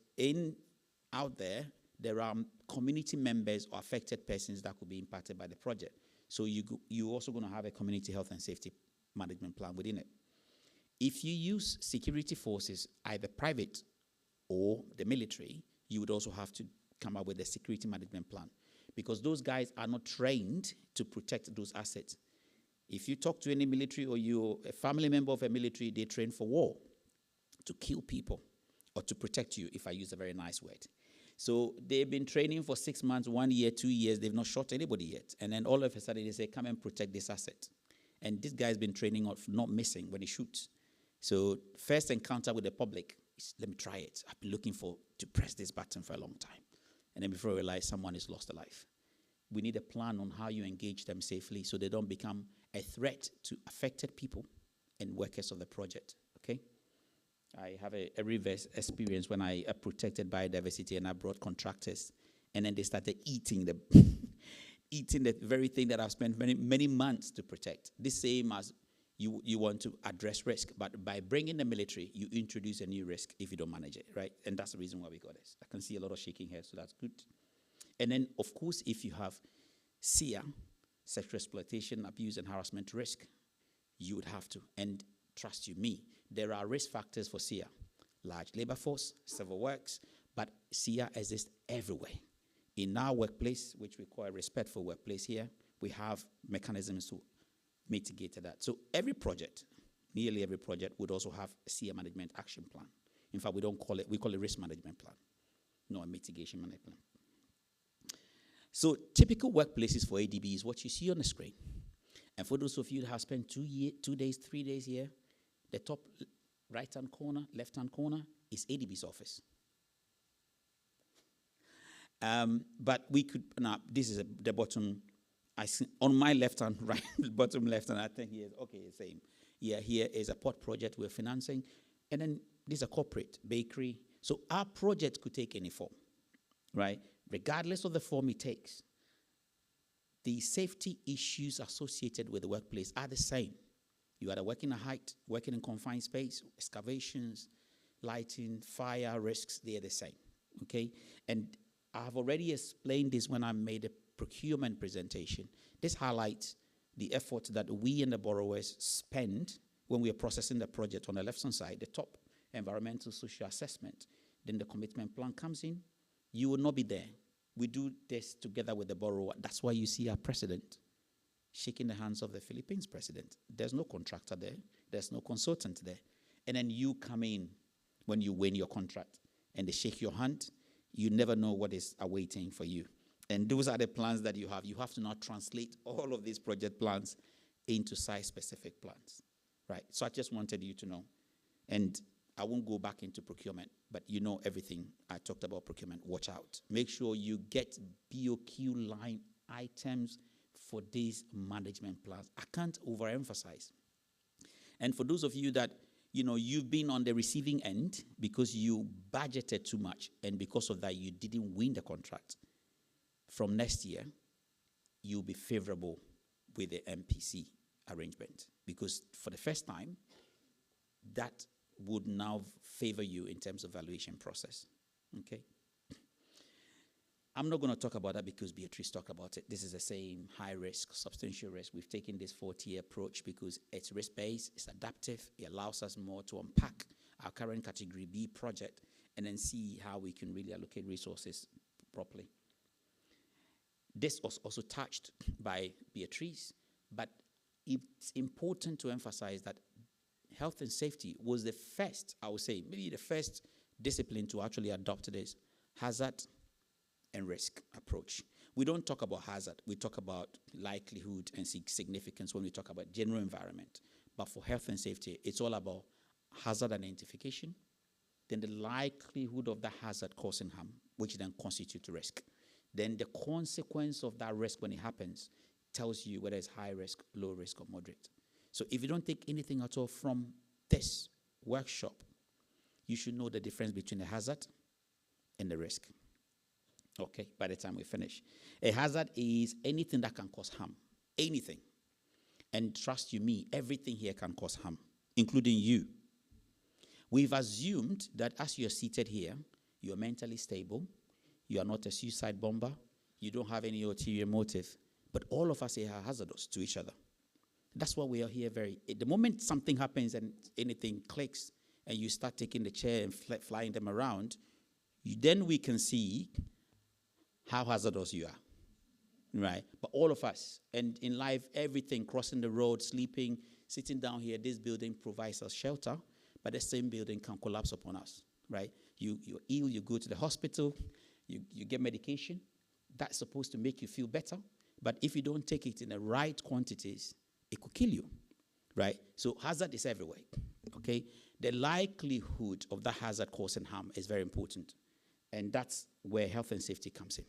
out there are community members or affected persons that could be impacted by the project. So you're also going to have a community health and safety management plan within it. If you use security forces, either private or the military, you would also have to come up with a security management plan because those guys are not trained to protect those assets. If you talk to any military or you're a family member of a military, they train for war, to kill people or to protect you, if I use a very nice word. So they've been training for 6 months, 1 year, 2 years. They've not shot anybody yet. And then all of a sudden they say, come and protect this asset. And this guy's been training of not missing when he shoots. So first encounter with the public is, let me try it. I've been looking to press this button for a long time. And then before I realize someone has lost a life. We need a plan on how you engage them safely so they don't become a threat to affected people and workers of the project, okay? I have a reverse experience when I protected biodiversity and I brought contractors, and then they started eating the very thing that I've spent many, many months to protect. The same as you want to address risk, but by bringing the military, you introduce a new risk if you don't manage it, right? And that's the reason why we got this. I can see a lot of shaking heads, so that's good. And then, of course, if you have SEER, sexual exploitation, abuse, and harassment risk, you would have to. And trust you me, there are risk factors for SEER. Large labor force, civil works, but SEER exists everywhere. In our workplace, which we call a respectful workplace here, we have mechanisms to mitigate that. So every project, nearly every project, would also have a SEER management action plan. In fact, we call it risk management plan, not a mitigation management plan. So typical workplaces for ADB is what you see on the screen. And for those of you that have spent 2 days, 3 days here, the top right-hand corner, left-hand corner is ADB's office. But we could, now this is the bottom, I see on my left-hand, right, bottom left-hand, I think here is, okay, same. Yeah, here is a pot project we're financing. And then this is a corporate bakery. So our project could take any form, right? Regardless of the form it takes, the safety issues associated with the workplace are the same. You either working at height, working in confined space, excavations, lighting, fire risks, they are the same, okay? And I've already explained this when I made a procurement presentation. This highlights the effort that we and the borrowers spend when we are processing the project. On the left-hand side, the top, environmental social assessment. Then the commitment plan comes in. You will not be there. We do this together with the borrower. That's why you see our president shaking the hands of the Philippines president. There's no contractor there. There's no consultant there. And then you come in when you win your contract and they shake your hand. You never know what is awaiting for you. And those are the plans that you have. You have to now translate all of these project plans into site-specific plans, right? So I just wanted you to know. And I won't go back into procurement, but you know everything I talked about procurement. Watch out. Make sure you get BOQ line items for these management plans. I can't overemphasize. And for those of you that, you know, you've been on the receiving end because you budgeted too much, and because of that, you didn't win the contract. From next year, you'll be favorable with the MPC arrangement, because for the first time, that would now favor you in terms of valuation process, okay? I'm not going to talk about that because Beatrice talked about it. This is the same high risk, substantial risk. We've taken this 4-tier approach because it's risk-based, it's adaptive, it allows us more to unpack our current category B project and then see how we can really allocate resources properly. This was also touched by Beatrice, but it's important to emphasize that health and safety was the first, I would say, maybe the first discipline to actually adopt this hazard and risk approach. We don't talk about hazard. We talk about likelihood and significance when we talk about general environment. But for health and safety, it's all about hazard identification, then the likelihood of the hazard causing harm, which then constitutes risk. Then the consequence of that risk when it happens tells you whether it's high risk, low risk, or moderate. So if you don't take anything at all from this workshop, you should know the difference between the hazard and the risk. Okay, by the time we finish. A hazard is anything that can cause harm. Anything. And trust you me, everything here can cause harm, including you. We've assumed that as you're seated here, you're mentally stable, you are not a suicide bomber, you don't have any ulterior motive, but all of us here are hazardous to each other. That's why we are here the moment something happens and anything clicks and you start taking the chair and flying them around, then we can see how hazardous you are, right? But all of us, and in life, everything, crossing the road, sleeping, sitting down here, this building provides us shelter, but the same building can collapse upon us, right? You're ill, you go to the hospital, You get medication, that's supposed to make you feel better, but if you don't take it in the right quantities, it could kill you, right? So hazard is everywhere, okay? The likelihood of that hazard causing harm is very important, and that's where health and safety comes in.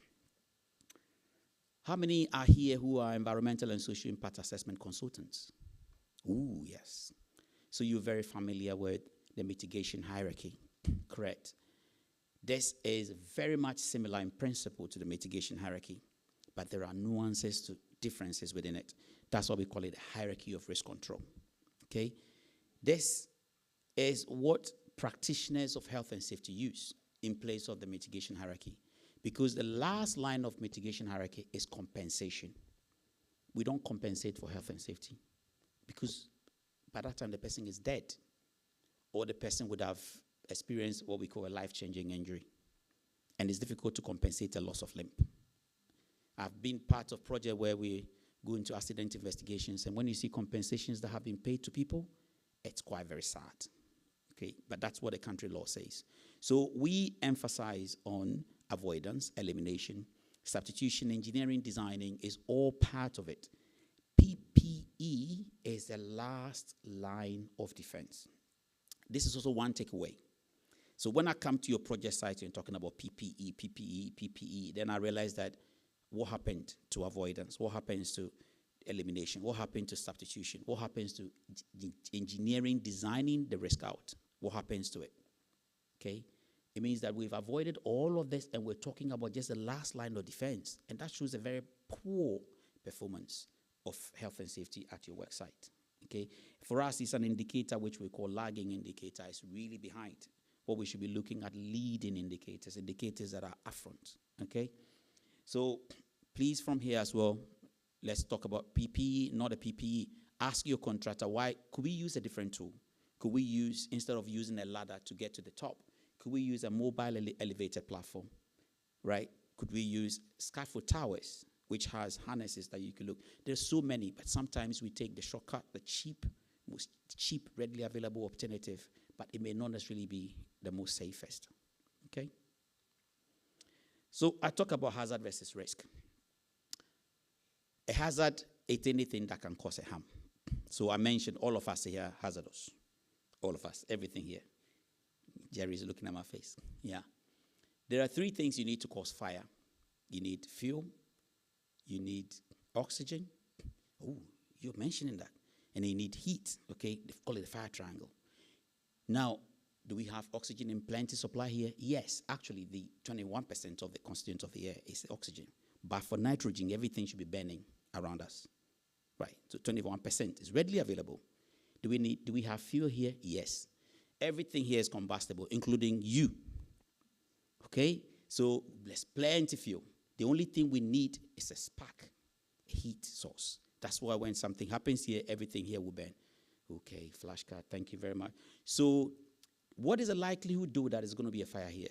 How many are here who are environmental and social impact assessment consultants? Ooh, yes. So you're very familiar with the mitigation hierarchy, correct? This is very much similar in principle to the mitigation hierarchy, but there are nuances to differences within it. That's why we call it a hierarchy of risk control, okay? This is what practitioners of health and safety use in place of the mitigation hierarchy, because the last line of mitigation hierarchy is compensation. We don't compensate for health and safety because by that time the person is dead or the person would have experienced what we call a life-changing injury, and it's difficult to compensate a loss of limb. I've been part of project where we go into accident investigations, and when you see compensations that have been paid to people, it's quite very sad. Okay, but that's what the country law says. So we emphasize on avoidance, elimination, substitution, engineering, designing is all part of it. PPE is the last line of defense. This is also one takeaway. So when I come to your project site and talking about PPE, then I realize that what happened to avoidance? What happens to elimination? What happened to substitution? What happens to engineering, designing the risk out? What happens to it? Okay? It means that we've avoided all of this and we're talking about just the last line of defense. And that shows a very poor performance of health and safety at your work site. Okay? For us, it's an indicator which we call lagging indicator. It's really behind. What we should be looking at leading indicators, indicators that are upfront. Okay? So please, from here as well, let's talk about PPE, not a PPE. Ask your contractor, why could we use a different tool? Could we use, instead of using a ladder to get to the top, could we use a mobile elevated platform, right? Could we use scaffold towers, which has harnesses that you can look? There's so many, but sometimes we take the shortcut, the most cheap, readily available alternative, but it may not necessarily be the most safest, okay? So I talk about hazard versus risk. A hazard is anything that can cause a harm. So I mentioned all of us here are hazardous. All of us, everything here. Jerry's looking at my face. Yeah. There are three things you need to cause fire. You need fuel. You need oxygen. Oh, you're mentioning that. And you need heat, okay? They call it the fire triangle. Now, do we have oxygen in plenty supply here? Yes. Actually, the 21% of the constituent of the air is oxygen. But for nitrogen, everything should be burning around us. Right. So 21% is readily available. Do we have fuel here? Yes. Everything here is combustible, including you. Okay? So there's plenty of fuel. The only thing we need is a spark, a heat source. That's why when something happens here, everything here will burn. Okay, flashcard, thank you very much. So what is the likelihood, though, that there's going to be a fire here?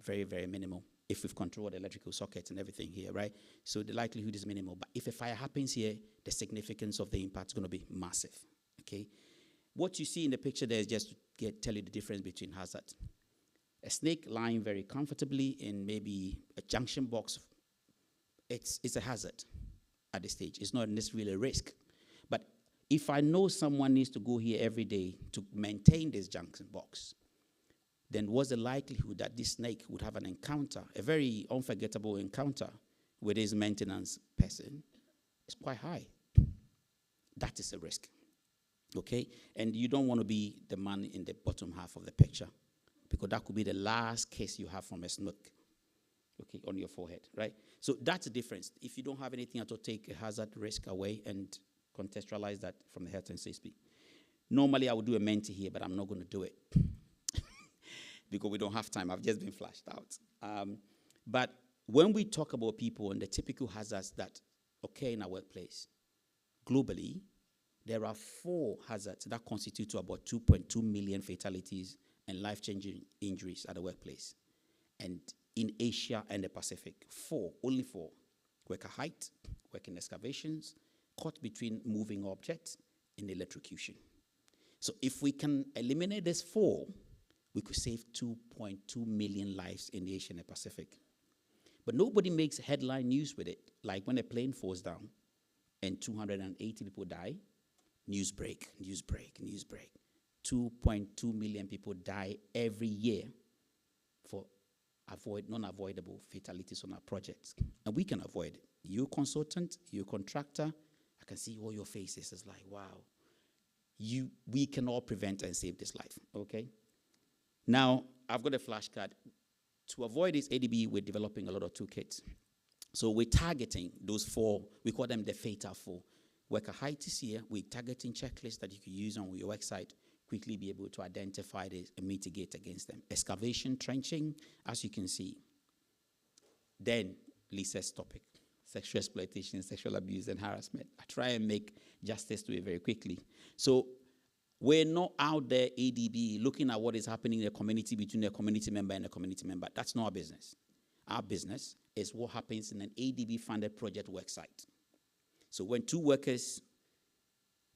Very, very minimal. If we've controlled the electrical sockets and everything here, right? So the likelihood is minimal. But if a fire happens here, the significance of the impact is going to be massive, okay? What you see in the picture there is just to tell you the difference between hazards. A snake lying very comfortably in maybe a junction box, it's a hazard at this stage. It's not necessarily a risk. But if I know someone needs to go here every day to maintain this junction box, then what's the likelihood that this snake would have an encounter, a very unforgettable encounter with his maintenance person? It's quite high. That is a risk, okay? And you don't want to be the man in the bottom half of the picture, because that could be the last kiss you have from a snake, okay, on your forehead, right? So that's the difference. If you don't have anything at all, take a hazard risk away and contextualize that from the health and safety. Normally, I would do a Menti here, but I'm not going to do it because we don't have time. I've just been flashed out. But when we talk about people and the typical hazards that occur in our workplace, globally, there are 4 hazards that constitute to about 2.2 million fatalities and life-changing injuries at the workplace. And in Asia and the Pacific, 4, only 4. Worker height, working excavations, caught between moving objects, and electrocution. So if we can eliminate these 4, we could save 2.2 million lives in the Asia and the Pacific. But nobody makes headline news with it. Like when a plane falls down and 280 people die, news break, news break, news break. 2.2 million people die every year for non-avoidable fatalities on our projects. And we can avoid it. You consultant, you contractor, I can see all your faces. It's like, wow. We can all prevent and save this life, okay? Now, I've got a flashcard. To avoid this ADB, we're developing a lot of toolkits. So we're targeting those 4, we call them the fatal 4. Worker height is here. We're targeting checklists that you can use on your website, quickly be able to identify this and mitigate against them. Excavation, trenching, as you can see. Then, Lisa's topic, sexual exploitation, sexual abuse, and harassment. I try and make justice to it very quickly. So we're not out there, ADB, looking at what is happening in the community between a community member and a community member. That's not our business. Our business is what happens in an ADB-funded project worksite. So when 2 workers,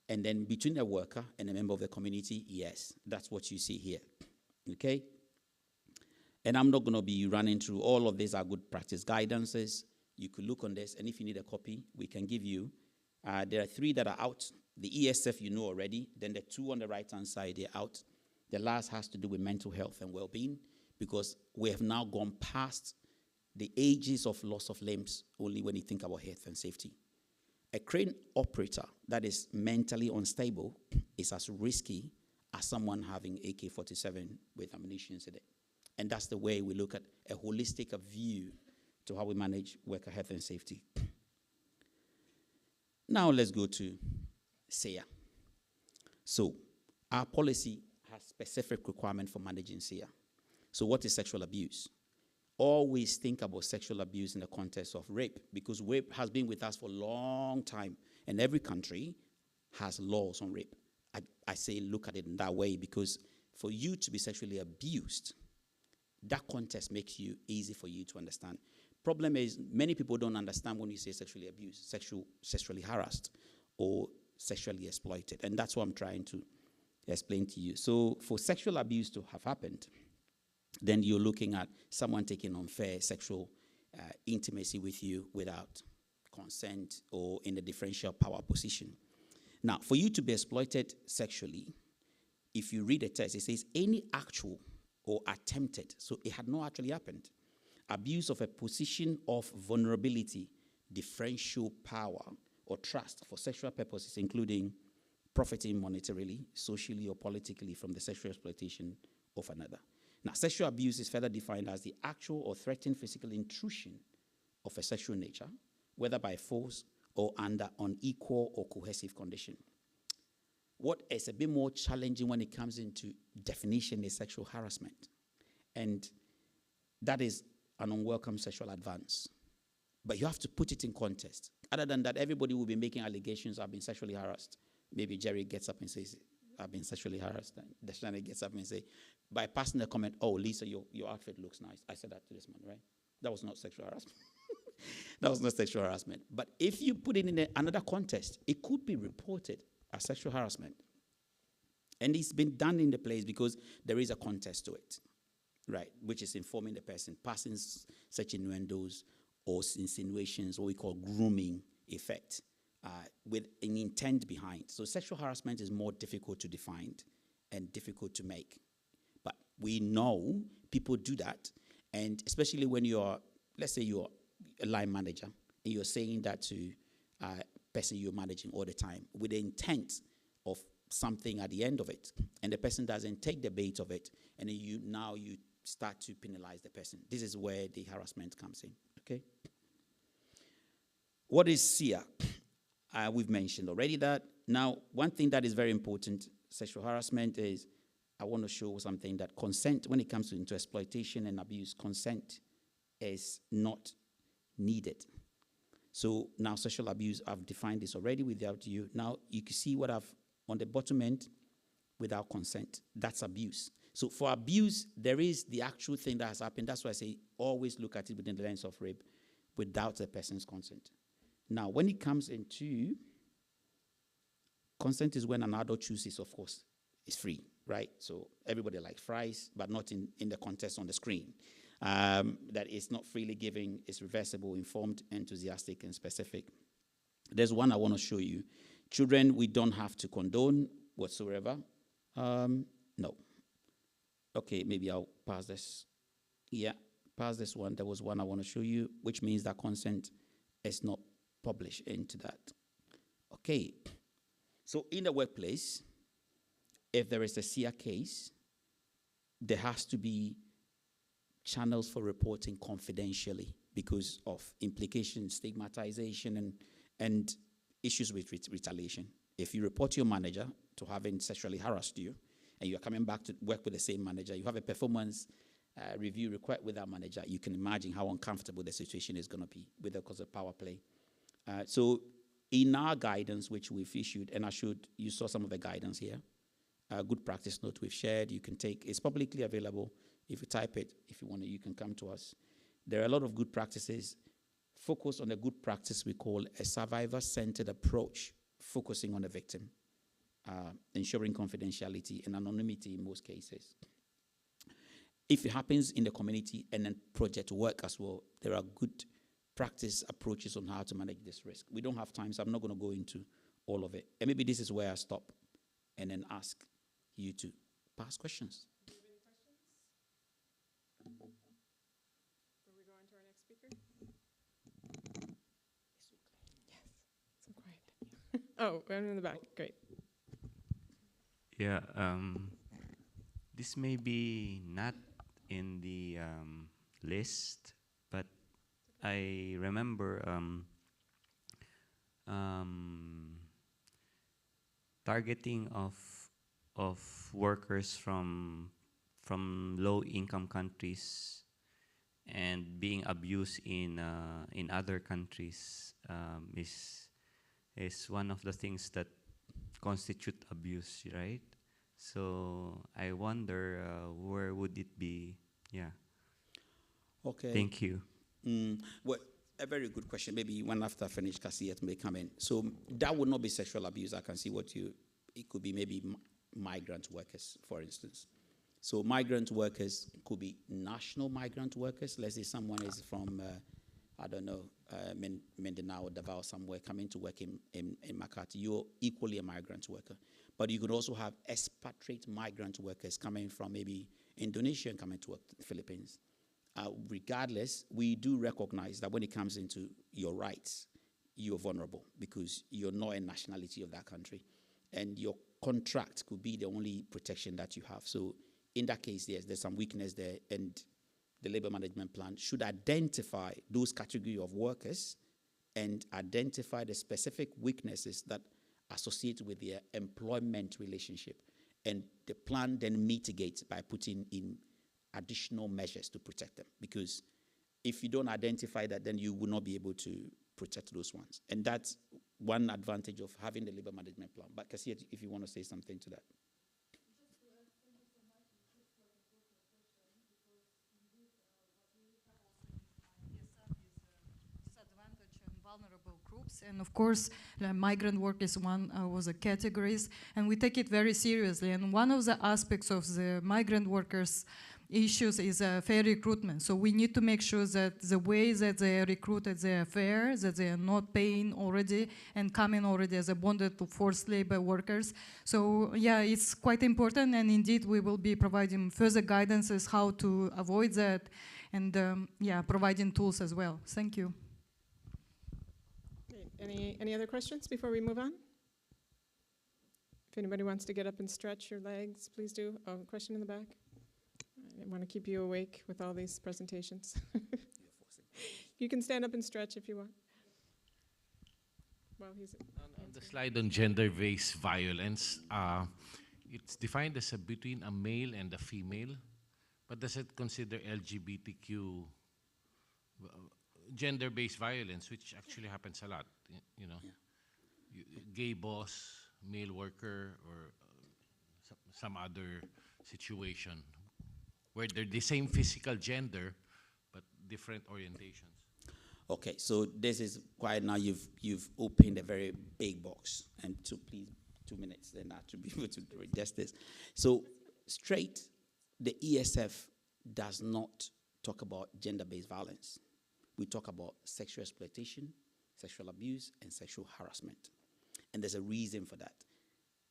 and then between a worker and a member of the community, yes, that's what you see here, okay? And I'm not going to be running through all of these are good practice guidances. You could look on this, and if you need a copy, we can give you. There are 3 that are out. The ESF you know already. Then the 2 on the right-hand side, they're out. The last has to do with mental health and well-being, because we have now gone past the ages of loss of limbs only when you think about health and safety. A crane operator that is mentally unstable is as risky as someone having AK-47 with ammunition in it. And that's the way we look at a holistic view to how we manage worker health and safety. Now let's go to SEA. So our policy has specific requirement for managing SEA. So what is sexual abuse? Always think about sexual abuse in the context of rape, because rape has been with us for a long time, and every country has laws on rape. I say look at it in that way, because for you to be sexually abused, that context makes you easy for you to understand. Problem is, many people don't understand when you say sexually abused, sexually harassed, or sexually exploited, and that's what I'm trying to explain to you. So for sexual abuse to have happened, then you're looking at someone taking unfair sexual intimacy with you without consent or in a differential power position. Now, for you to be exploited sexually, if you read the text, it says any actual or attempted, so it had not actually happened, abuse of a position of vulnerability, differential power, or trust for sexual purposes, including profiting monetarily, socially, or politically from the sexual exploitation of another. Now, sexual abuse is further defined as the actual or threatened physical intrusion of a sexual nature, whether by force or under unequal or coercive condition. What is a bit more challenging when it comes into definition is sexual harassment. And that is an unwelcome sexual advance. But you have to put it in context. Other than that, everybody will be making allegations, I've been sexually harassed. Maybe Jerry gets up and says, I've been sexually harassed. And Deshana gets up and says, by passing the comment, oh, Lisa, your outfit looks nice. I said that to this man, right? That was not sexual harassment. That was not sexual harassment. But if you put it in another context, it could be reported as sexual harassment. And it's been done in the place because there is a context to it, right? Which is informing the person, passing such innuendos or insinuations, what we call grooming effect, with an intent behind. So sexual harassment is more difficult to define and difficult to make. But we know people do that, and especially when you're, let's say you're a line manager, and you're saying that to a person you're managing all the time with the intent of something at the end of it, and the person doesn't take the bait of it, and then you start to penalize the person. This is where the harassment comes in, okay? What is SEA? We've mentioned already that. Now, one thing that is very important, sexual harassment, is I want to show something that consent, when it comes into exploitation and abuse, consent is not needed. So now sexual abuse, I've defined this already without you. Now you can see what I've on the bottom end, without consent. That's abuse. So for abuse, there is the actual thing that has happened. That's why I say always look at it within the lens of rape without the person's consent. Now, when it comes into consent is when an adult chooses, of course, it's free, right? So everybody likes fries, but not in the context on the screen. that is not freely giving, is reversible, informed, enthusiastic, and specific. There's one I want to show you. Children, we don't have to condone whatsoever. No. Okay, maybe I'll pass this. Yeah, pass this one. There was one I want to show you, which means that consent is not published into that. Okay. So in the workplace, if there is a SIA case, there has to be channels for reporting confidentially because of implications, stigmatization, and issues with retaliation. If you report to your manager to having sexually harassed you, and you're coming back to work with the same manager, you have a performance review required with that manager, you can imagine how uncomfortable the situation is going to be with because of power play. So in our guidance, which we've issued, and you saw some of the guidance here, good practice note we've shared, you can take, it's publicly available. If you type it, if you want to, you can come to us. There are a lot of good practices. Focus on the good practice we call a survivor-centered approach, focusing on the victim, ensuring confidentiality and anonymity in most cases. If it happens in the community and then project work as well, there are good practice approaches on how to manage this risk. We don't have time, so I'm not going to go into all of it. And maybe this is where I stop and then ask you to pass questions. Do you have any questions? Before we go on to our next speaker? Yes, so quiet. Oh, I'm in the back, great. Yeah, this may be not in the list, but I remember targeting of workers from low-income countries and being abused in other countries is one of the things that constitute abuse, right? So I wonder where would it be? Yeah. Okay. Thank you. Well, a very good question. Maybe when after I finish, Cassiette may come in. So that would not be sexual abuse. I can see it could be maybe migrant workers, for instance. So migrant workers could be national migrant workers. Let's say someone is from, I don't know, Mindanao or Davao somewhere coming to work in Makati. You're equally a migrant worker. But you could also have expatriate migrant workers coming from maybe Indonesia and coming to work in the Philippines. Regardless, we do recognize that when it comes into your rights, you're vulnerable because you're not a nationality of that country. And your contract could be the only protection that you have. So in that case, yes, there's some weakness there, and the labor management plan should identify those category of workers and identify the specific weaknesses that associate with their employment relationship. And the plan then mitigates by putting in additional measures to protect them. Because if you don't identify that, then you will not be able to protect those ones. And that's one advantage of having the labor management plan. But Cassia, if you want to say something to that. Vulnerable groups, and of course migrant work is one was a categories, and we take it very seriously. And one of the aspects of the migrant workers issues is fair recruitment. So we need to make sure that the way that they are recruited, they are fair, that they are not paying already and coming already as a bonded to forced labor workers. So yeah, it's quite important, and indeed we will be providing further guidances how to avoid that, and yeah, providing tools as well. Thank you. Any other questions before we move on? If anybody wants to get up and stretch your legs, please do. Oh, question in the back? I didn't want to keep you awake with all these presentations. You can stand up and stretch if you want. Well, he's on the slide on gender-based violence, it's defined as between a male and a female, but does it consider LGBTQ gender-based violence, which actually happens a lot, you know, gay boss, male worker, or some other situation where they're the same physical gender but different orientations. Okay, so this is quite now you've opened a very big box, and please 2 minutes then to be able to digest this. So straight, the ESF does not talk about gender-based violence. We talk about sexual exploitation, sexual abuse, and sexual harassment. And there's a reason for that.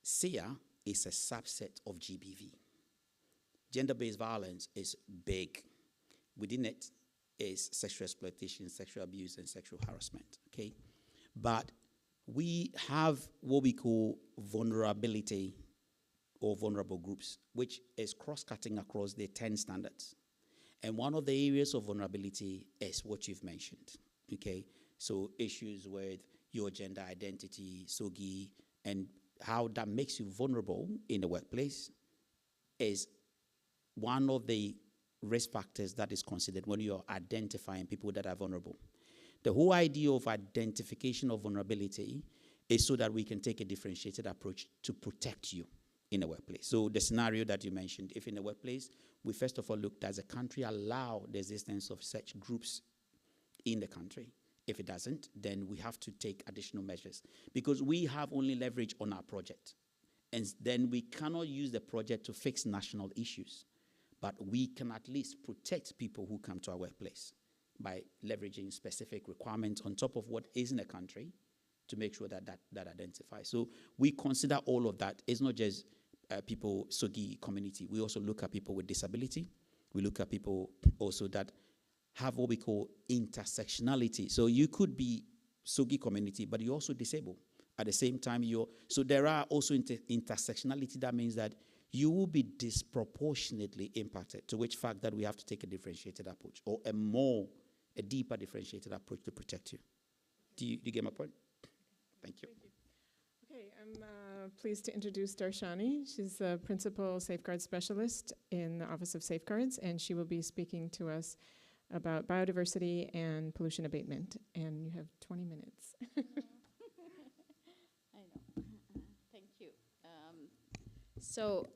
SEA is a subset of GBV. Gender-based violence is big. Within it is sexual exploitation, sexual abuse, and sexual harassment, okay? But we have what we call vulnerability or vulnerable groups, which is cross-cutting across the 10 standards. And one of the areas of vulnerability is what you've mentioned, okay? So issues with your gender identity, SOGI, and how that makes you vulnerable in the workplace is one of the risk factors that is considered when you're identifying people that are vulnerable. The whole idea of identification of vulnerability is so that we can take a differentiated approach to protect you in the workplace. So the scenario that you mentioned, if in the workplace, we first of all look, does the country allow the existence of such groups in the country? If it doesn't, then we have to take additional measures because we have only leverage on our project. And then we cannot use the project to fix national issues, but we can at least protect people who come to our workplace by leveraging specific requirements on top of what is in the country to make sure that identifies. So we consider all of that. It's not just people, SOGI community. We also look at people with disability. We look at people also that have what we call intersectionality. So you could be SOGI community, but you're also disabled. At the same time, so there are also intersectionality. That means that you will be disproportionately impacted, to which fact that we have to take a differentiated approach or a deeper differentiated approach to protect you. Do you get my point? Thank you. Okay, I'm pleased to introduce Darshani. She's the Principal Safeguard Specialist in the Office of Safeguards, and she will be speaking to us about biodiversity and pollution abatement. And you have 20 minutes. I know. Thank you. So,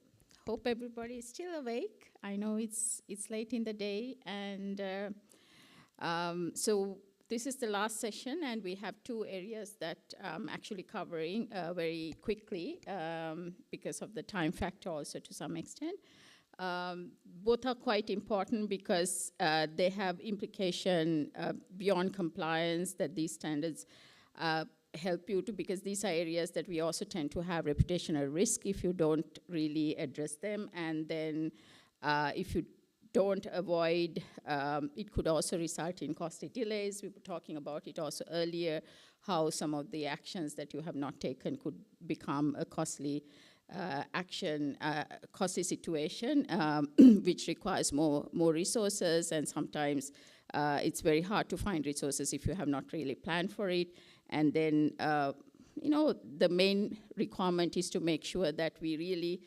hope everybody is still awake. I know it's late in the day, and so this is the last session, and we have two areas that I'm actually covering very quickly because of the time factor also to some extent. Both are quite important because they have implication beyond compliance, that these standards help you to, because these are areas that we also tend to have reputational risk if you don't really address them, and then if you don't avoid, it could also result in costly delays. We were talking about it also earlier, how some of the actions that you have not taken could become a costly costly situation, which requires more resources, and sometimes it's very hard to find resources if you have not really planned for it. And then, the main requirement is to make sure that we really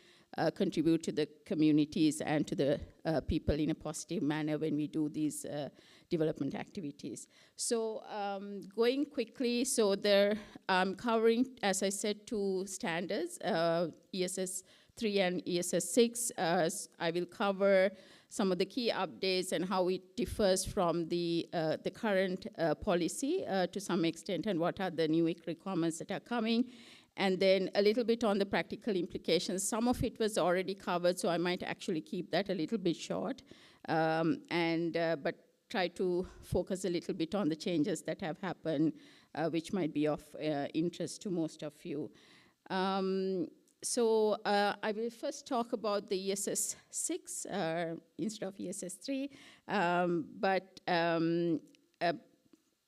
contribute to the communities and to the people in a positive manner when we do these development activities. So going quickly, so I'm covering, as I said, two standards, ESS 3 and ESS 6. I will cover some of the key updates and how it differs from the current policy to some extent, and what are the new requirements that are coming. And then a little bit on the practical implications. Some of it was already covered, so I might actually keep that a little bit short, but try to focus a little bit on the changes that have happened, which might be of interest to most of you. So I will first talk about the ESS 6 instead of ESS 3,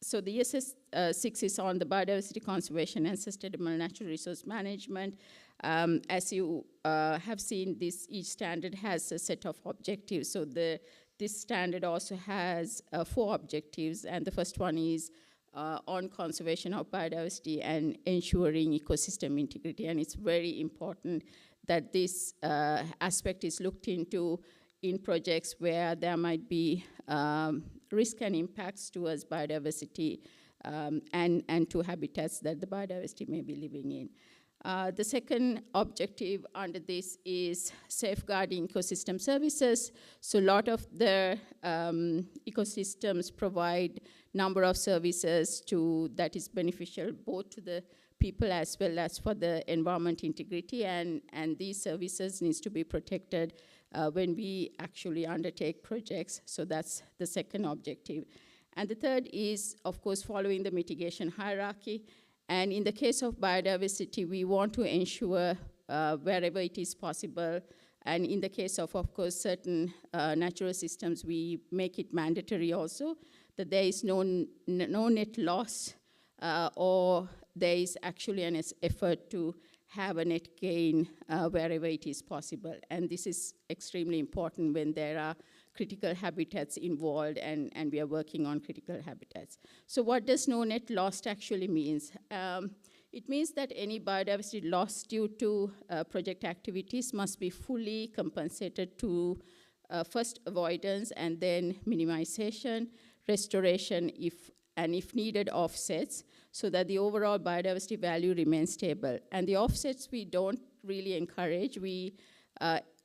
so the ESS 6 is on the biodiversity conservation and sustainable natural resource management. As you have seen, each standard has a set of objectives. So this standard also has 4 objectives, and the first one is on conservation of biodiversity and ensuring ecosystem integrity. And it's very important that this aspect is looked into in projects where there might be risk and impacts towards biodiversity and to habitats that the biodiversity may be living in. The second objective under this is safeguarding ecosystem services. So a lot of the ecosystems provide number of services that is beneficial both to the people as well as for the environment integrity, and these services needs to be protected when we actually undertake projects. So that's the second objective. And the third is, of course, following the mitigation hierarchy. And in the case of biodiversity, we want to ensure wherever it is possible, and in the case of course, certain natural systems, we make it mandatory also, that there is no net loss, or there is actually an effort to have a net gain wherever it is possible. And this is extremely important when there are critical habitats involved, and we are working on critical habitats. So what does no net loss actually means? It means that any biodiversity loss due to project activities must be fully compensated to first avoidance and then minimization, restoration, if needed, offsets, so that the overall biodiversity value remains stable. And the offsets we don't really encourage. We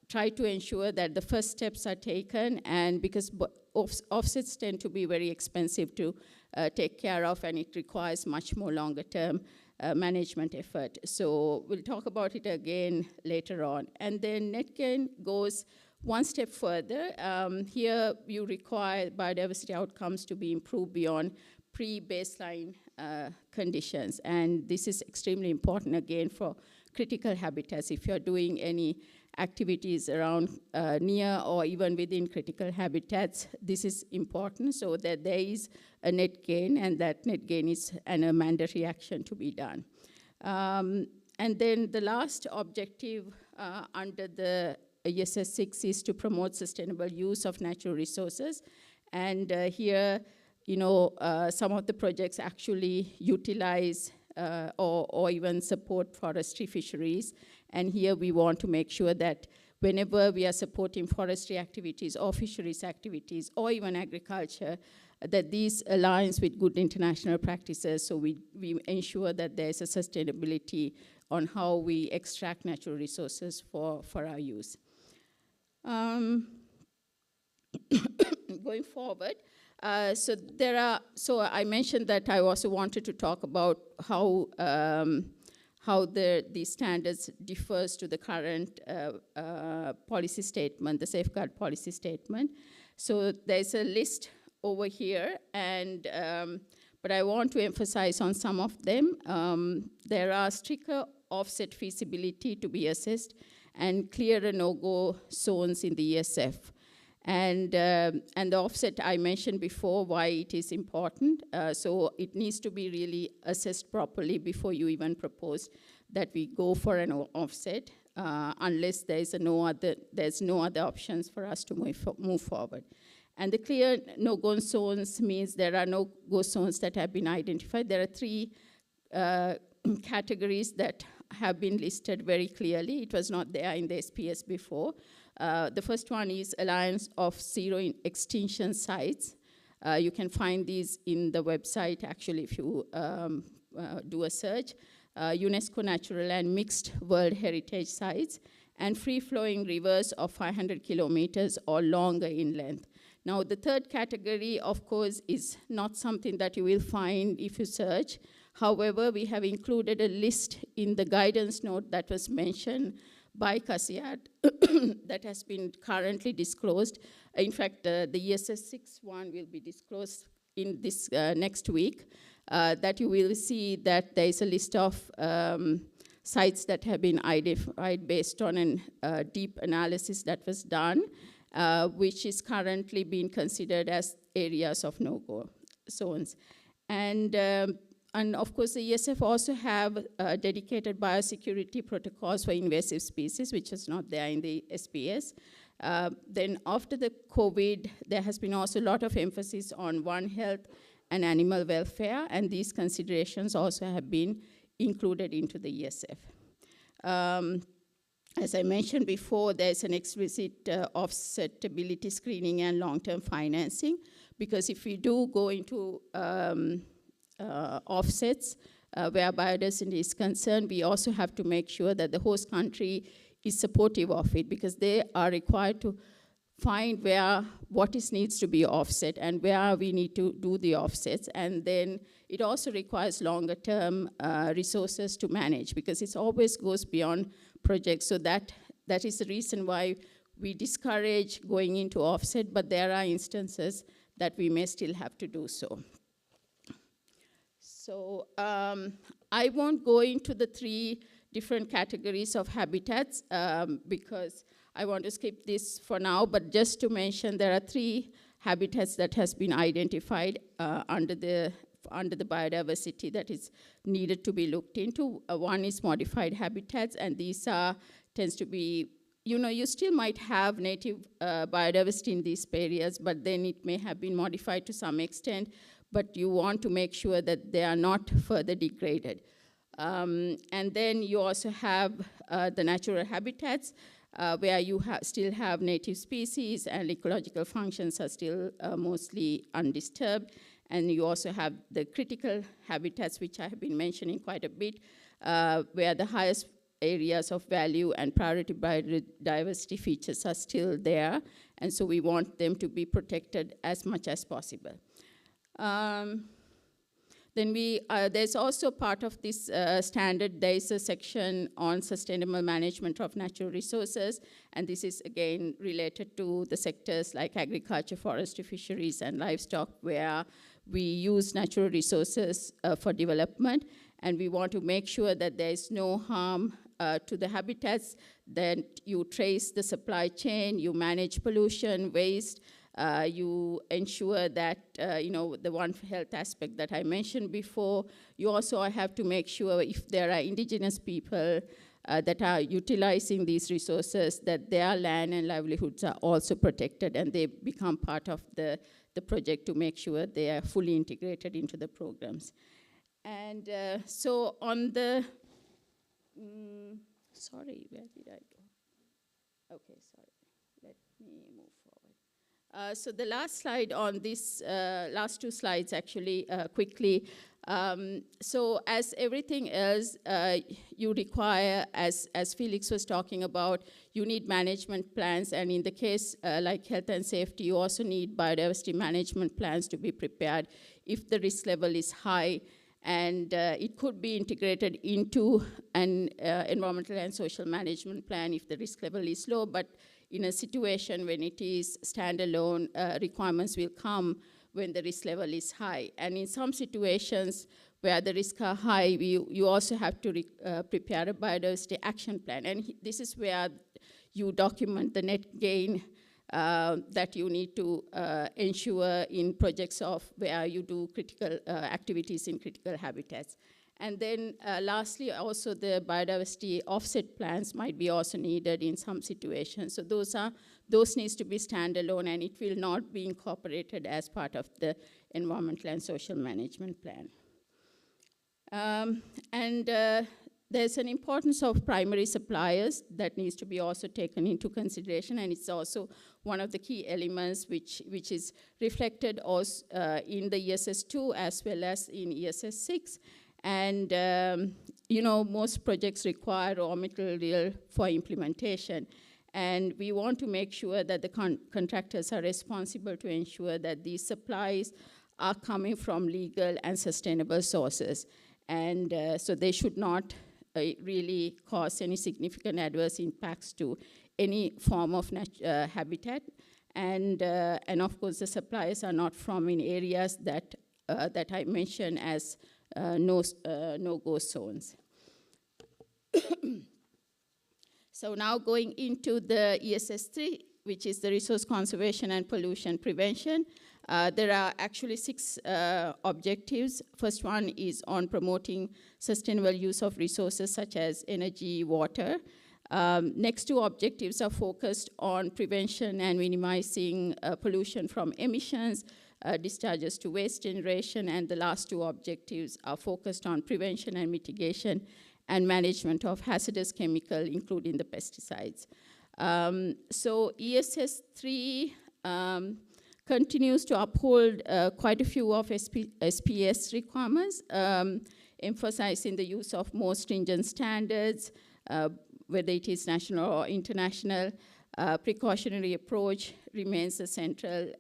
try to ensure that the first steps are taken, and because offsets tend to be very expensive to take care of, and it requires much more longer term management effort. So we'll talk about it again later on. And then net gain goes one step further. Here you require biodiversity outcomes to be improved beyond pre-baseline conditions. And this is extremely important again for critical habitats. If you're doing any activities around near or even within critical habitats, this is important so that there is a net gain, and that net gain is a mandatory action to be done. And then the last objective under the ESS 6 is to promote sustainable use of natural resources. And here, some of the projects actually utilize or even support forestry fisheries. And here we want to make sure that whenever we are supporting forestry activities or fisheries activities or even agriculture, that these aligns with good international practices, so we ensure that there's a sustainability on how we extract natural resources for our use. Going forward, so I mentioned that I also wanted to talk about how the standards differs to the current policy statement, the safeguard policy statement. So there's a list over here, and but I want to emphasize on some of them. There are stricter offset feasibility to be assessed and clearer no-go zones in the ESF. And the offset I mentioned before, why it is important. So it needs to be really assessed properly before you even propose that we go for an offset, unless there's no other options for us to move forward. And the clear no-go zones means there are no-go zones that have been identified. There are three categories that have been listed very clearly. It was not there in the SPS before. The first one is Alliance of Zero Extinction Sites. You can find these in the website, actually, if you do a search. UNESCO Natural and Mixed World Heritage Sites, and free-flowing rivers of 500 kilometers or longer in length. Now, the third category, of course, is not something that you will find if you search. However, we have included a list in the guidance note that was mentioned by CASIAT that has been currently disclosed. In fact, the ESS 6 one will be disclosed in this next week, that you will see that there is a list of sites that have been identified based on a deep analysis that was done, which is currently being considered as areas of no-go zones. And of course, the ESF also have dedicated biosecurity protocols for invasive species, which is not there in the SPS. Then after the COVID, there has been also a lot of emphasis on One Health and animal welfare, and these considerations also have been included into the ESF. As I mentioned before, there's an explicit offsetability screening and long-term financing, because if we do go into offsets where biodiversity is concerned, we also have to make sure that the host country is supportive of it, because they are required to find what needs to be offset and where we need to do the offsets. And then it also requires longer term resources to manage, because it always goes beyond projects. So that is the reason why we discourage going into offset, but there are instances that we may still have to do so. So I won't go into the 3 different categories of habitats because I want to skip this for now, but just to mention there are 3 habitats that has been identified under the biodiversity that is needed to be looked into. One is modified habitats, and these tends to be, you still might have native biodiversity in these areas, but then it may have been modified to some extent, but you want to make sure that they are not further degraded. And then you also have the natural habitats, where you still have native species and ecological functions are still mostly undisturbed. And you also have the critical habitats, which I have been mentioning quite a bit, where the highest areas of value and priority biodiversity features are still there. And so we want them to be protected as much as possible. Then there's also part of this standard, there is a section on sustainable management of natural resources, and this is again related to the sectors like agriculture, forestry, fisheries, and livestock, where we use natural resources for development, and we want to make sure that there is no harm to the habitats, that you trace the supply chain, you manage pollution, waste, you ensure that, the One Health aspect that I mentioned before. You also have to make sure if there are indigenous people that are utilizing these resources, that their land and livelihoods are also protected and they become part of the project to make sure they are fully integrated into the programs. And so on the, sorry, where did I go? Okay, sorry, let me move forward. So the last slide on this, last 2 slides actually, quickly. So as everything else, you require, as Felix was talking about, you need management plans, and in the case like health and safety, you also need biodiversity management plans to be prepared if the risk level is high, and it could be integrated into an environmental and social management plan if the risk level is low, but in a situation when it is standalone, requirements will come when the risk level is high. And in some situations where the risks are high, you also have to prepare a biodiversity action plan. And this is where you document the net gain that you need to ensure in projects of where you do critical activities in critical habitats. And then lastly, also the biodiversity offset plans might be also needed in some situations. So those needs to be standalone, and it will not be incorporated as part of the environmental and social management plan. There's an importance of primary suppliers that needs to be also taken into consideration, and it's also one of the key elements which is reflected also in the ESS2 as well as in ESS6. And most projects require raw material for implementation. And we want to make sure that the contractors are responsible to ensure that these supplies are coming from legal and sustainable sources. And so they should not really cause any significant adverse impacts to any form of habitat. And of course, the supplies are not from in areas that I mentioned as no-go zones. So now going into the ESS3, which is the resource conservation and pollution prevention. There are actually 6 objectives. First one is on promoting sustainable use of resources such as energy, water. Next 2 objectives are focused on prevention and minimizing pollution from emissions, discharges to waste generation, and the last 2 objectives are focused on prevention and mitigation and management of hazardous chemical, including the pesticides. So ESS3 continues to uphold quite a few of SPS requirements, emphasizing the use of more stringent standards, whether it is national or international. Precautionary approach remains a central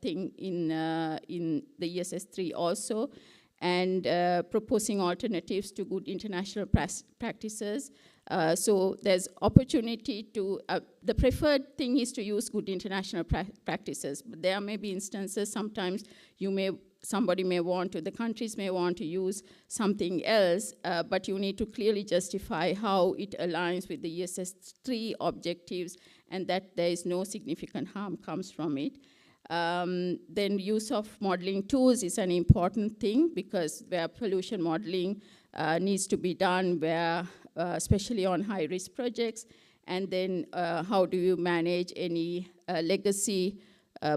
thing in the ESS3 also, and proposing alternatives to good international practices So there's opportunity to, the preferred thing is to use good international practices, but there may be instances sometimes somebody may want to, the countries may want to use something else, but you need to clearly justify how it aligns with the ESS 3 objectives and that there is no significant harm comes from it. Then use of modeling tools is an important thing because where pollution modeling needs to be done, where especially on high-risk projects, and then how do you manage any legacy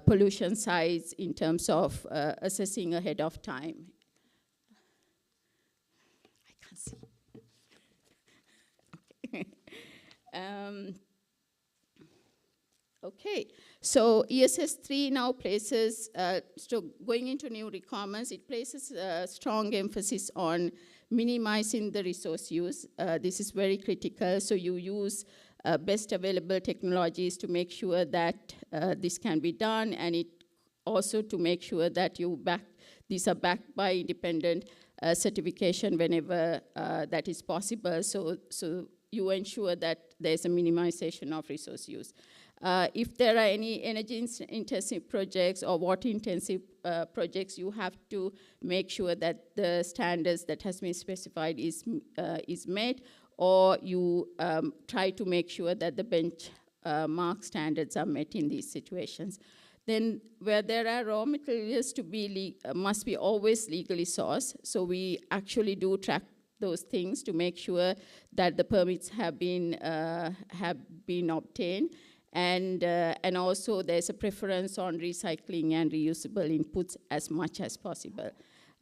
pollution sites in terms of assessing ahead of time. I can't see. Okay. Okay, so ESS 3 now places, so going into new requirements, it places a strong emphasis on minimizing the resource use. This is very critical, so you use best available technologies to make sure that this can be done, and it also to make sure that these are backed by independent certification whenever that is possible, so you ensure that there's a minimization of resource use. If there are any energy-intensive projects or water-intensive projects, you have to make sure that the standards that has been specified is met, or you try to make sure that the benchmark standards are met in these situations. Then where there are raw materials to be must be always legally sourced, so we actually do track those things to make sure that the permits have been obtained. And also there's a preference on recycling and reusable inputs as much as possible.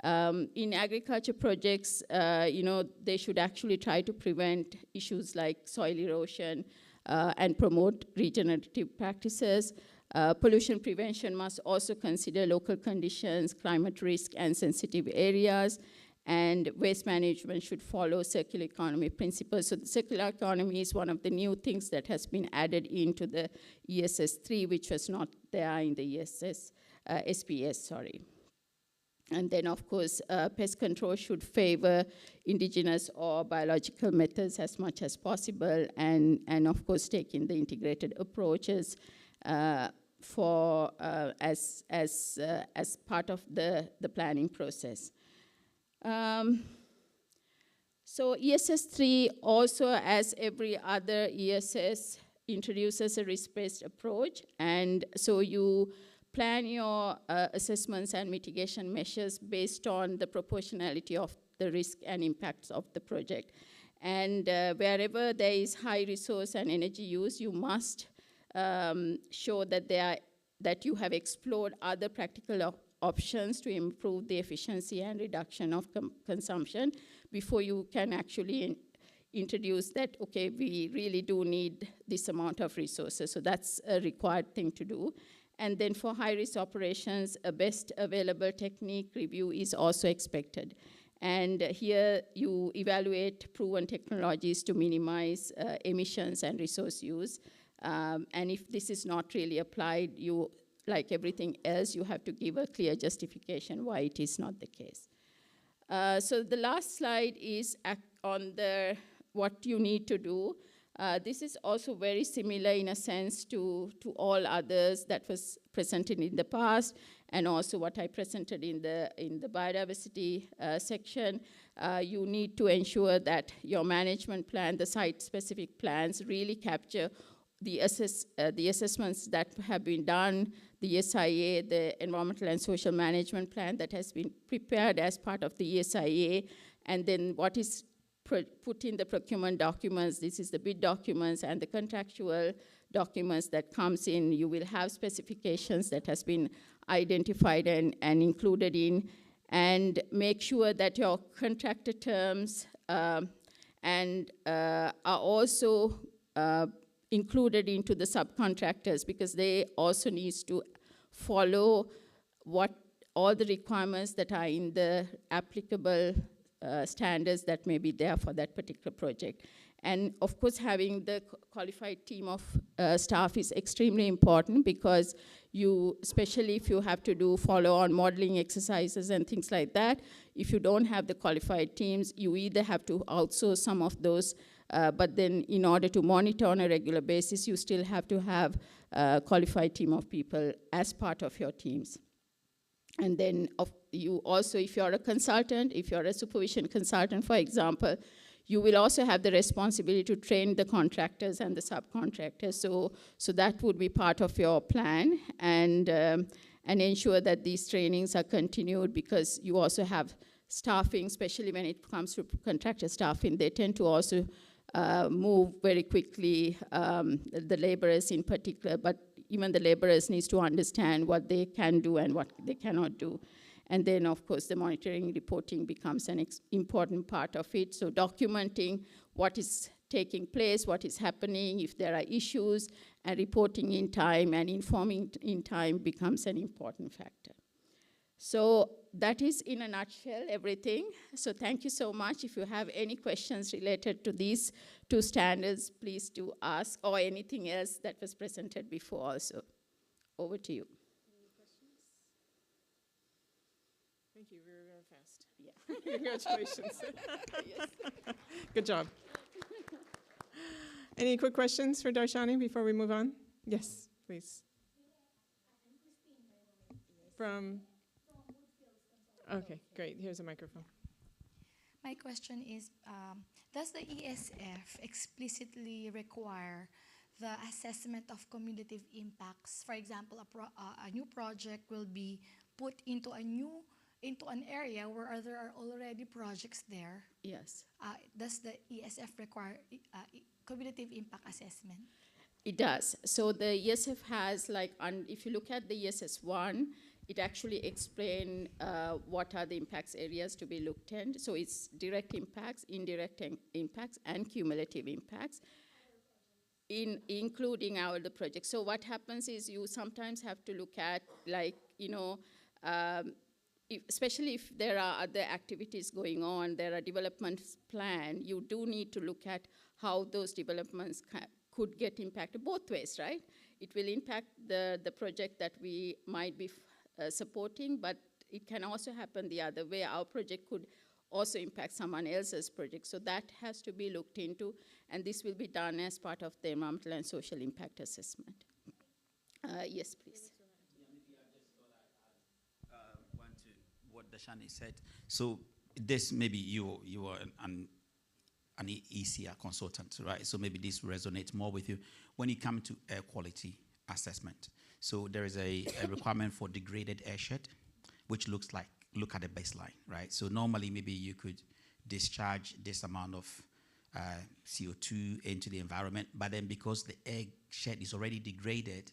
In agriculture projects, they should actually try to prevent issues like soil erosion and promote regenerative practices. Pollution prevention must also consider local conditions, climate risk, and sensitive areas. And waste management should follow circular economy principles. So the circular economy is one of the new things that has been added into the ESS 3, which was not there in the SPS, sorry. And then, of course, pest control should favor indigenous or biological methods as much as possible, and of course, taking the integrated approaches as part of the planning process. So ESS 3 also, as every other ESS, introduces a risk-based approach, and so you plan your assessments and mitigation measures based on the proportionality of the risk and impacts of the project. And wherever there is high resource and energy use, you must show that you have explored other practical options to improve the efficiency and reduction of consumption before you can actually introduce that, okay, we really do need this amount of resources. So that's a required thing to do. And then for high-risk operations, a best available technique review is also expected. And here you evaluate proven technologies to minimize emissions and resource use. And if this is not really applied, like everything else, you have to give a clear justification why it is not the case. So the last slide is on what you need to do. This is also very similar in a sense to all others that was presented in the past, and also what I presented in the biodiversity section. You need to ensure that your management plan, the site-specific plans, really capture the assessments that have been done, the SIA, the Environmental and Social Management Plan that has been prepared as part of the SIA, and then what is put in the procurement documents. This is the bid documents and the contractual documents that comes in. You will have specifications that has been identified and included in, and make sure that your contractor terms are also included into the subcontractors, because they also need to follow all the requirements that are in the applicable standards that may be there for that particular project. And of course, having the qualified team of staff is extremely important, because especially if you have to do follow-on modeling exercises and things like that, if you don't have the qualified teams, you either have to outsource some of those But then in order to monitor on a regular basis, you still have to have a qualified team of people as part of your teams. And then you also, if you're a consultant, if you're a supervision consultant, for example, you will also have the responsibility to train the contractors and the subcontractors. So that would be part of your plan, and ensure that these trainings are continued, because you also have staffing, especially when it comes to contractor staffing. They tend to also move very quickly, the laborers in particular, but even the laborers needs to understand what they can do and what they cannot do. And then, of course, the monitoring reporting becomes an important part of it. So documenting what is taking place, what is happening, if there are issues, and reporting in time and informing in time becomes an important factor. So that is, in a nutshell, everything. So thank you so much. If you have any questions related to these two standards, please do ask, or anything else that was presented before also. Over to you. Thank you. We were very fast. Yeah. Congratulations. Good job. Any quick questions for Darshani before we move on? Yes, please. From. Okay, great. Here's a microphone. My question is, does the ESF explicitly require the assessment of cumulative impacts? For example, a new project will be put into an area where there are already projects there. Yes. Does the ESF require cumulative impact assessment? It does. So the ESF has, like, if you look at the ESS1, it actually explains what are the impacts areas to be looked at. So it's direct impacts, indirect impacts, and cumulative impacts, including the project. So what happens is you sometimes have to look at, like, especially if there are other activities going on, there are developments planned, you do need to look at how those developments could get impacted both ways, right? It will impact the project that we might be supporting, but it can also happen the other way. Our project could also impact someone else's project. So that has to be looked into, and this will be done as part of the environmental and social impact assessment. Yes, please. One to what Darshani said. So this, maybe you are an ECR consultant, right? So maybe this resonates more with you when it comes to air quality assessment. So there is a requirement for degraded airshed, which look at the baseline, right? So normally maybe you could discharge this amount of CO2 into the environment, but then because the airshed is already degraded,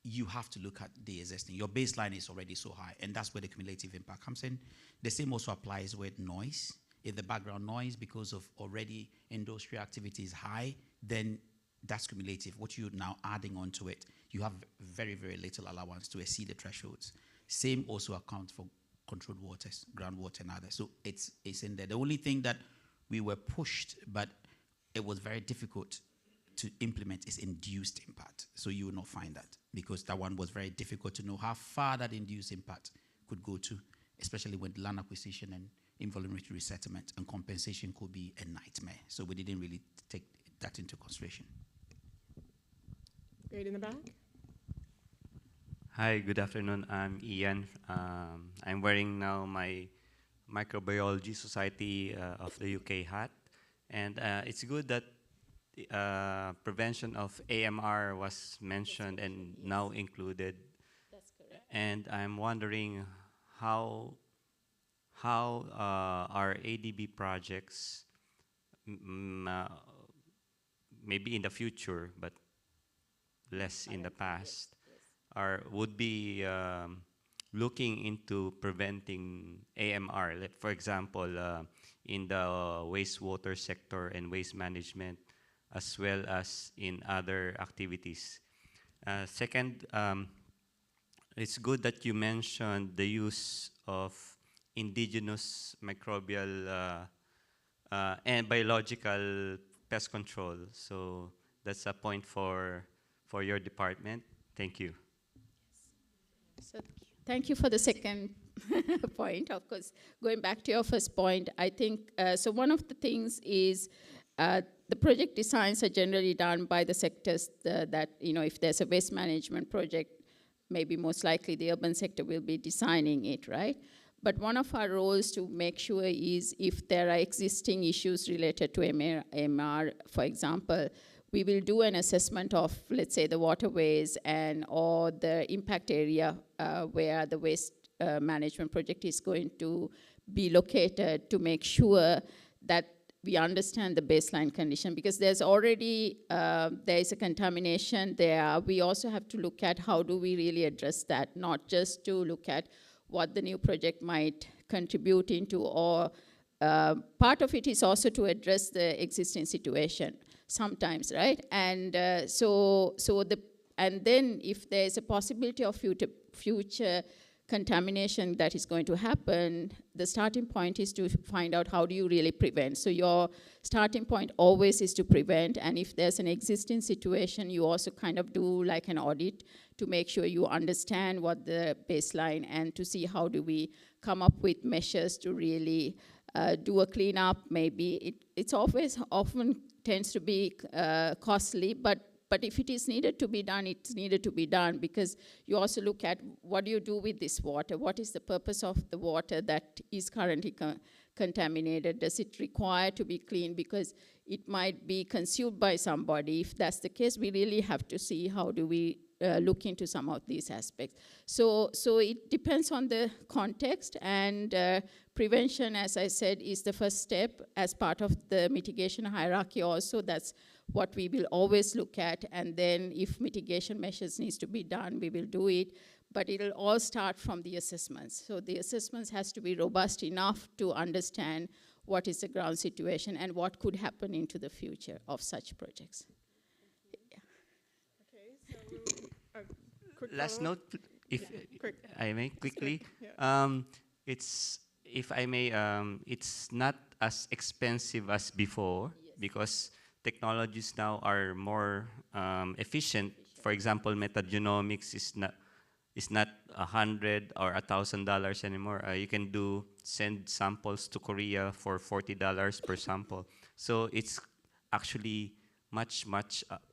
you have to look at the existing. Your baseline is already so high, and that's where the cumulative impact comes in. The same also applies with noise. If the background noise, because of already industrial activity is high, then that's cumulative. What you're now adding onto it, you have very, very little allowance to exceed the thresholds. Same also accounts for controlled waters, groundwater and others. So it's in there. The only thing that we were pushed, but it was very difficult to implement, is induced impact. So you will not find that, because that one was very difficult to know how far that induced impact could go to, especially with land acquisition and involuntary resettlement, and compensation could be a nightmare. So we didn't really take that into consideration. Great, in the back. Hi, good afternoon. I'm Ian. I'm wearing now my Microbiology Society of the UK hat. And it's good that prevention of AMR was mentioned and now included. That's correct. And I'm wondering how our ADB projects, maybe in the future, but less in the past, would be looking into preventing AMR. For example, in the wastewater sector and waste management, as well as in other activities. Second, it's good that you mentioned the use of indigenous microbial and biological pest control. So that's a point for your department. Thank you. So thank you for the second point. Of course, going back to your first point, I think, so one of the things is the project designs are generally done by the sectors that, if there's a waste management project, maybe most likely the urban sector will be designing it, right? But one of our roles to make sure is if there are existing issues related to MR, for example, we will do an assessment of, let's say, the waterways or the impact area where the waste management project is going to be located to make sure that we understand the baseline condition, because there's already, there is a contamination there. We also have to look at how do we really address that, not just to look at what the new project might contribute into, or part of it is also to address the existing situation sometimes, right? And and then if there's a possibility of future contamination that is going to happen, the starting point is to find out how do you really prevent. So your starting point always is to prevent, and if there's an existing situation, you also kind of do like an audit to make sure you understand what the baseline, and to see how do we come up with measures to really do a cleanup. Maybe it's often tends to be costly, but if it is needed to be done, it's needed to be done, because you also look at what do you do with this water? What is the purpose of the water that is currently contaminated? Does it require to be cleaned because it might be consumed by somebody? If that's the case, we really have to see how do we look into some of these aspects. So it depends on the context, and prevention, as I said, is the first step as part of the mitigation hierarchy also. That's what we will always look at, and then if mitigation measures needs to be done, we will do it, but it'll all start from the assessments. So the assessments has to be robust enough to understand what is the ground situation and what could happen into the future of such projects. Last note, if I may quickly, it's, if I may, it's not as expensive as before, because technologies now are more efficient. For example, metagenomics is not $100 or $1,000 anymore. You can send samples to Korea for $40 per sample. So it's actually much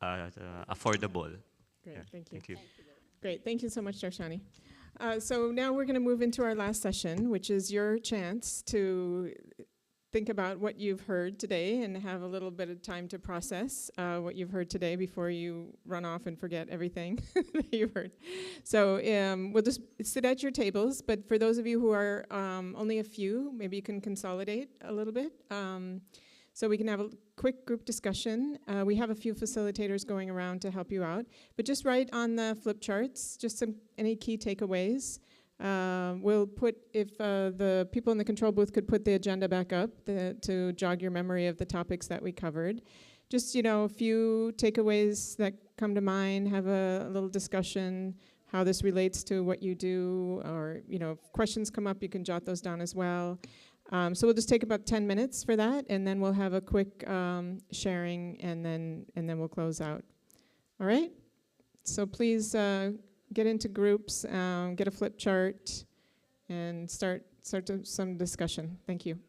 affordable. Great, Yeah, thank you. Thank you. Great, thank you so much, Darshani. So now we're going to move into our last session, which is your chance to think about what you've heard today and have a little bit of time to process what you've heard today before you run off and forget everything that you've heard. So we'll just sit at your tables, but for those of you who are only a few, maybe you can consolidate a little bit. So we can have a quick group discussion. We have a few facilitators going around to help you out, but just write on the flip charts just any key takeaways. We'll put, if the people in the control booth could put the agenda back up to jog your memory of the topics that we covered. Just, a few takeaways that come to mind, have a little discussion, how this relates to what you do, or, if questions come up, you can jot those down as well. So we'll just take about 10 minutes for that, and then we'll have a quick sharing, and then we'll close out. All right? So please get into groups, get a flip chart, and start some discussion. Thank you.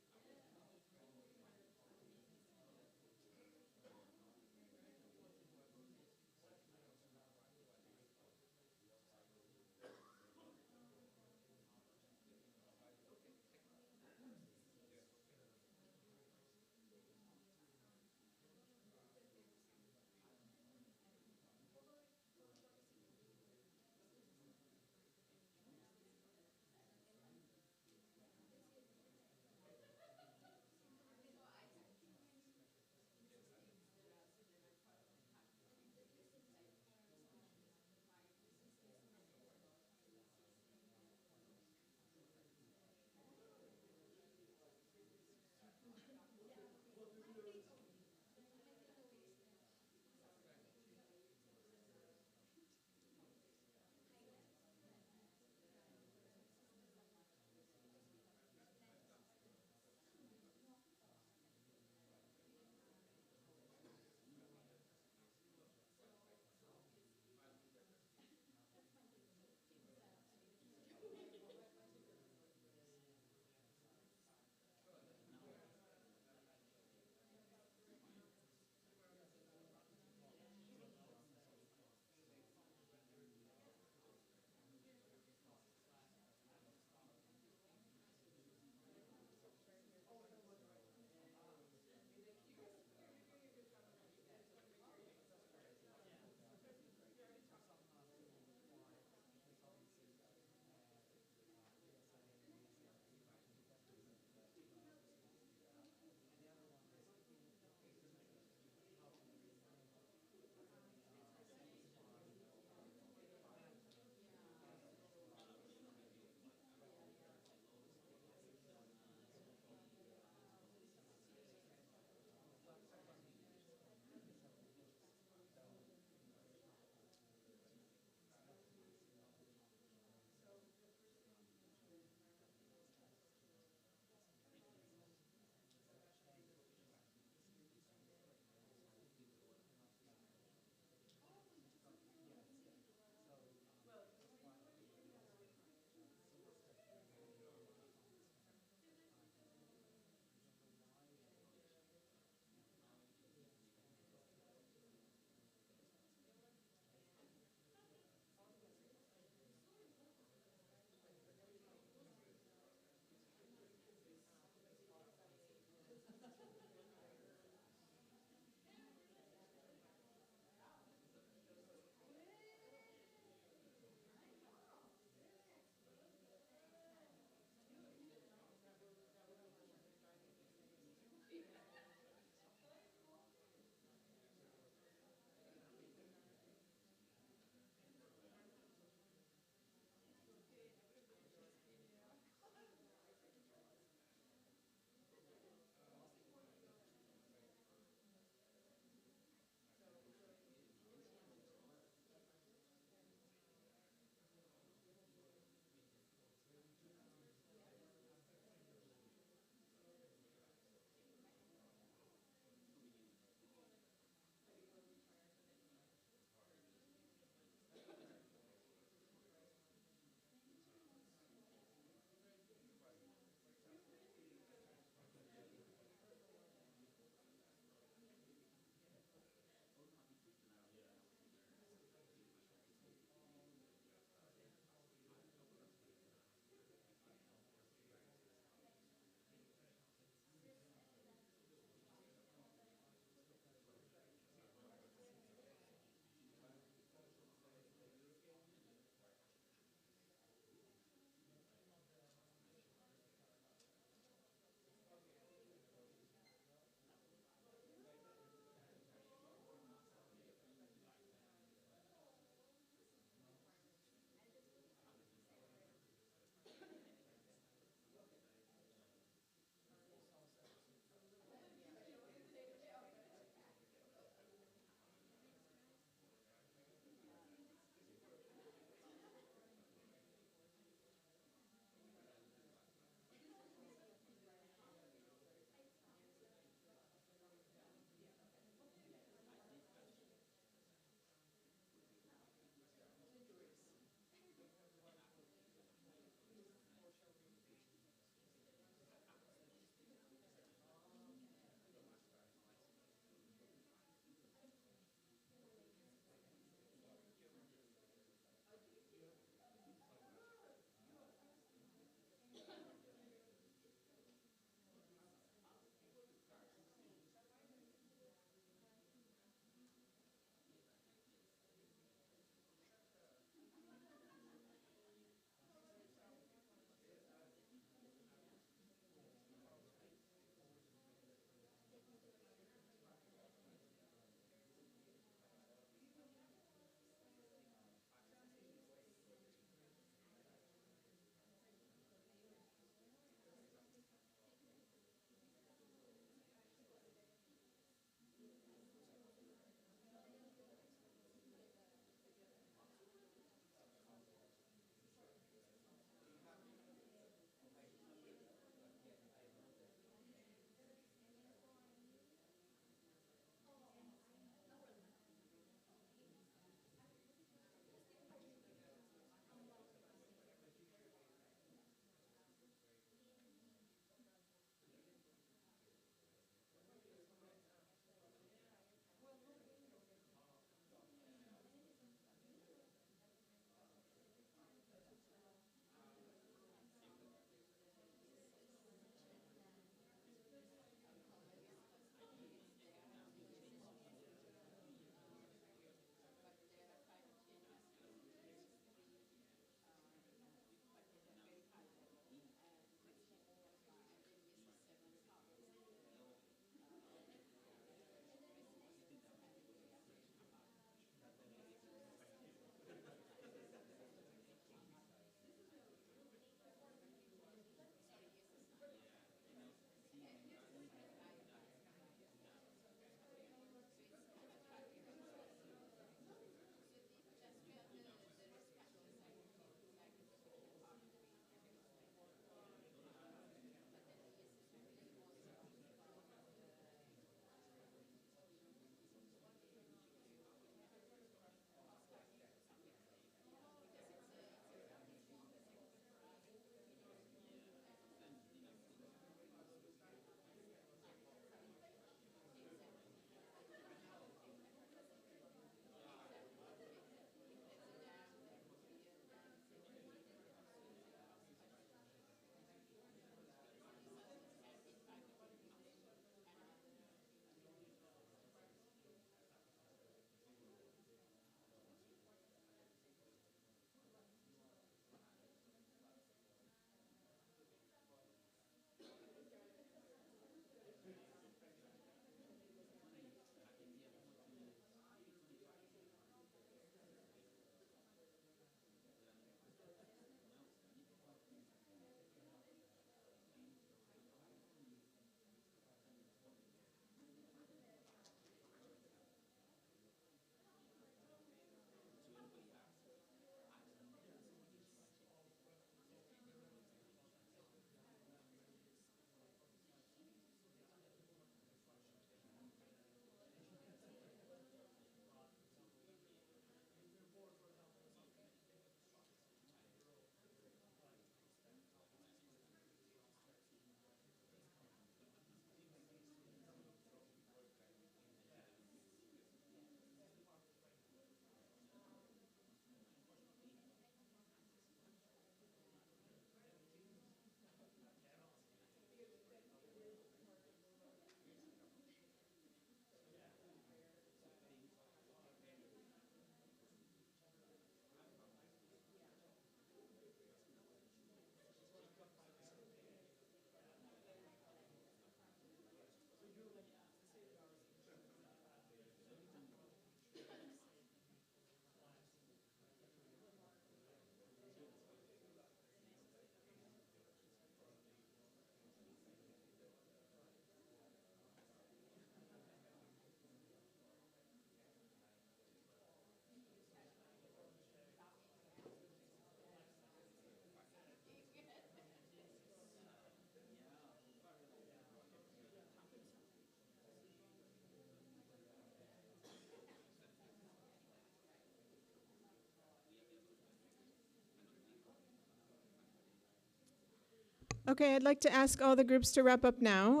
Okay, I'd like to ask all the groups to wrap up now.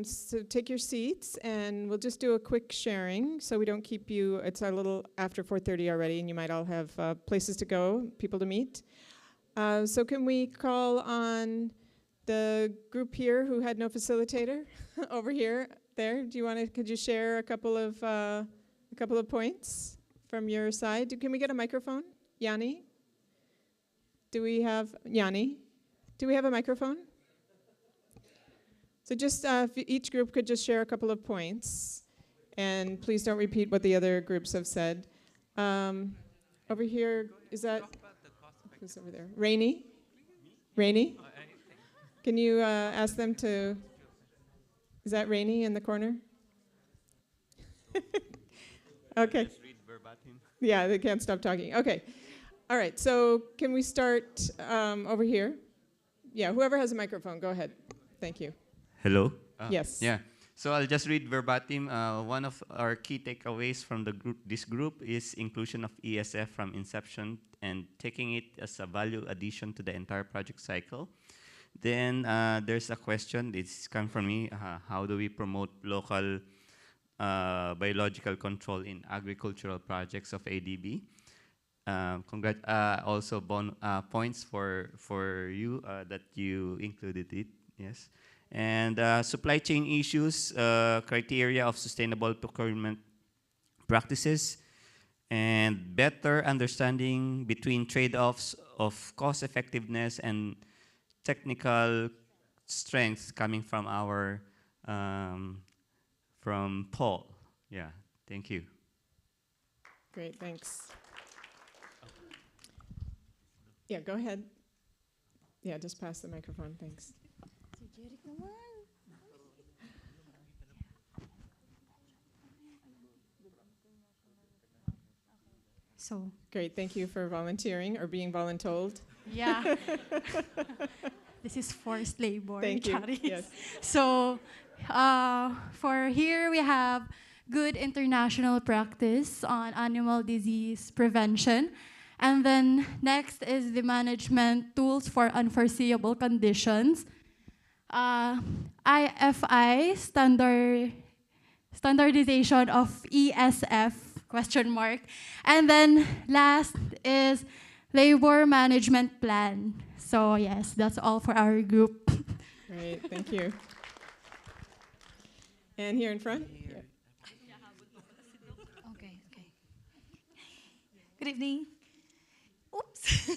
So take your seats, and we'll just do a quick sharing so we don't keep you. It's a little after 4:30 already, and you might all have places to go, people to meet. So can we call on the group here who had no facilitator over here? There, do you want to? Could you share a couple of points from your side? Can we get a microphone, Yanni? Do we have Yanni? Do we have a microphone? So just if each group could just share a couple of points, and please don't repeat what the other groups have said. Over here, is that, who's over there? Rainey? Rainey? Can you ask them to, is that Rainey in the corner? Okay. Just read verbatim. Yeah, they can't stop talking. Okay. All right, so can we start over here? Yeah, whoever has a microphone, go ahead. Thank you. Hello? Yes. Yeah. So I'll just read verbatim. One of our key takeaways from this group is inclusion of ESF from inception and taking it as a value addition to the entire project cycle. Then there's a question, this comes from me, how do we promote local biological control in agricultural projects of ADB? Also points for you that you included it, yes. And supply chain issues, criteria of sustainable procurement practices, and better understanding between trade-offs of cost effectiveness and technical strengths coming from our, from Paul. Yeah, thank you. Great, thanks. Yeah, go ahead. Yeah, just pass the microphone, thanks. So, Great, thank you for volunteering or being voluntold. yeah. This is forced labor. Thank you, Charis. yes. So, for here we have good international practice on animal disease prevention. And then next is the management tools for unforeseeable conditions. IFI, standardization of ESF, question mark. And then last is labor management plan. So yes, that's all for our group. Great, thank you. And here in front? Yeah. Okay. Good evening. Oops.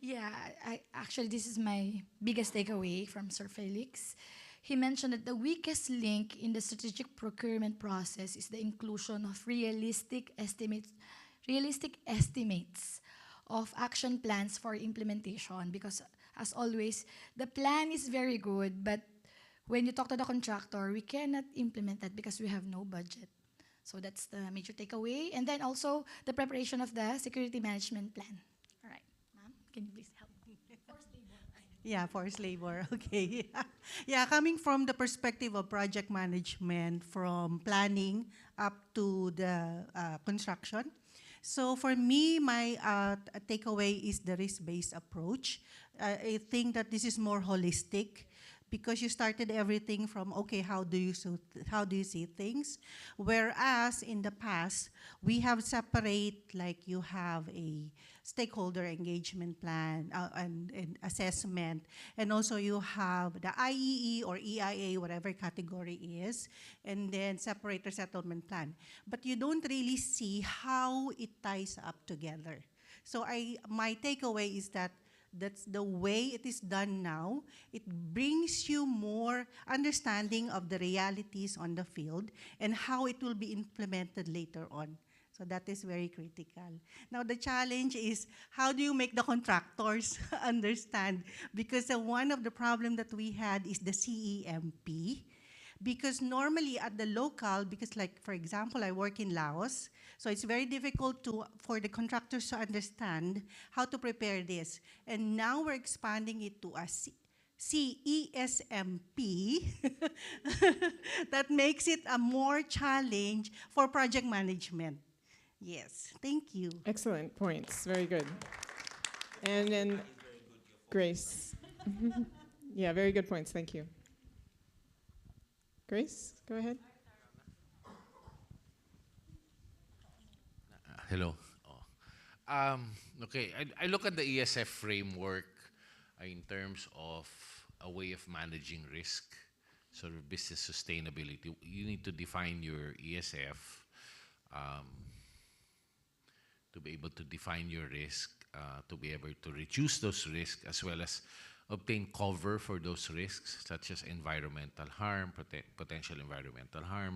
Yeah, actually, this is my biggest takeaway from Sir Felix. He mentioned that the weakest link in the strategic procurement process is the inclusion of realistic estimates of action plans for implementation, because as always, the plan is very good, but when you talk to the contractor, we cannot implement that because we have no budget. So that's the major takeaway. And then also the preparation of the security management plan. All right, ma'am, can you please help me? Yeah, forced labor. Okay. Yeah, coming from the perspective of project management, from planning up to the construction. So for me, my takeaway is the risk-based approach. I think that this is more holistic, because you started everything from, okay, how do you see things? Whereas in the past, we have separate, like you have a stakeholder engagement plan and assessment, and also you have the IEE or EIA, whatever category is, and then separate settlement plan. But you don't really see how it ties up together. So my takeaway is that that's the way it is done now. It brings you more understanding of the realities on the field and how it will be implemented later on. So that is very critical. Now the challenge is, how do you make the contractors understand? Because one of the problems that we had is the CEMP. Because normally at the local, because like, for example, I work in Laos, so it's very difficult for the contractors to understand how to prepare this. And now we're expanding it to a CESMP that makes it a more challenge for project management. Yes, thank you. Excellent points, very good. And then Grace. Yeah, very good points. Thank you. Grace, go ahead. Hello. Oh. Okay, I look at the ESF framework in terms of a way of managing risk, sort of business sustainability. You need to define your ESF to be able to define your risk, to be able to reduce those risks, as well as obtain cover for those risks, such as environmental harm, potential environmental harm,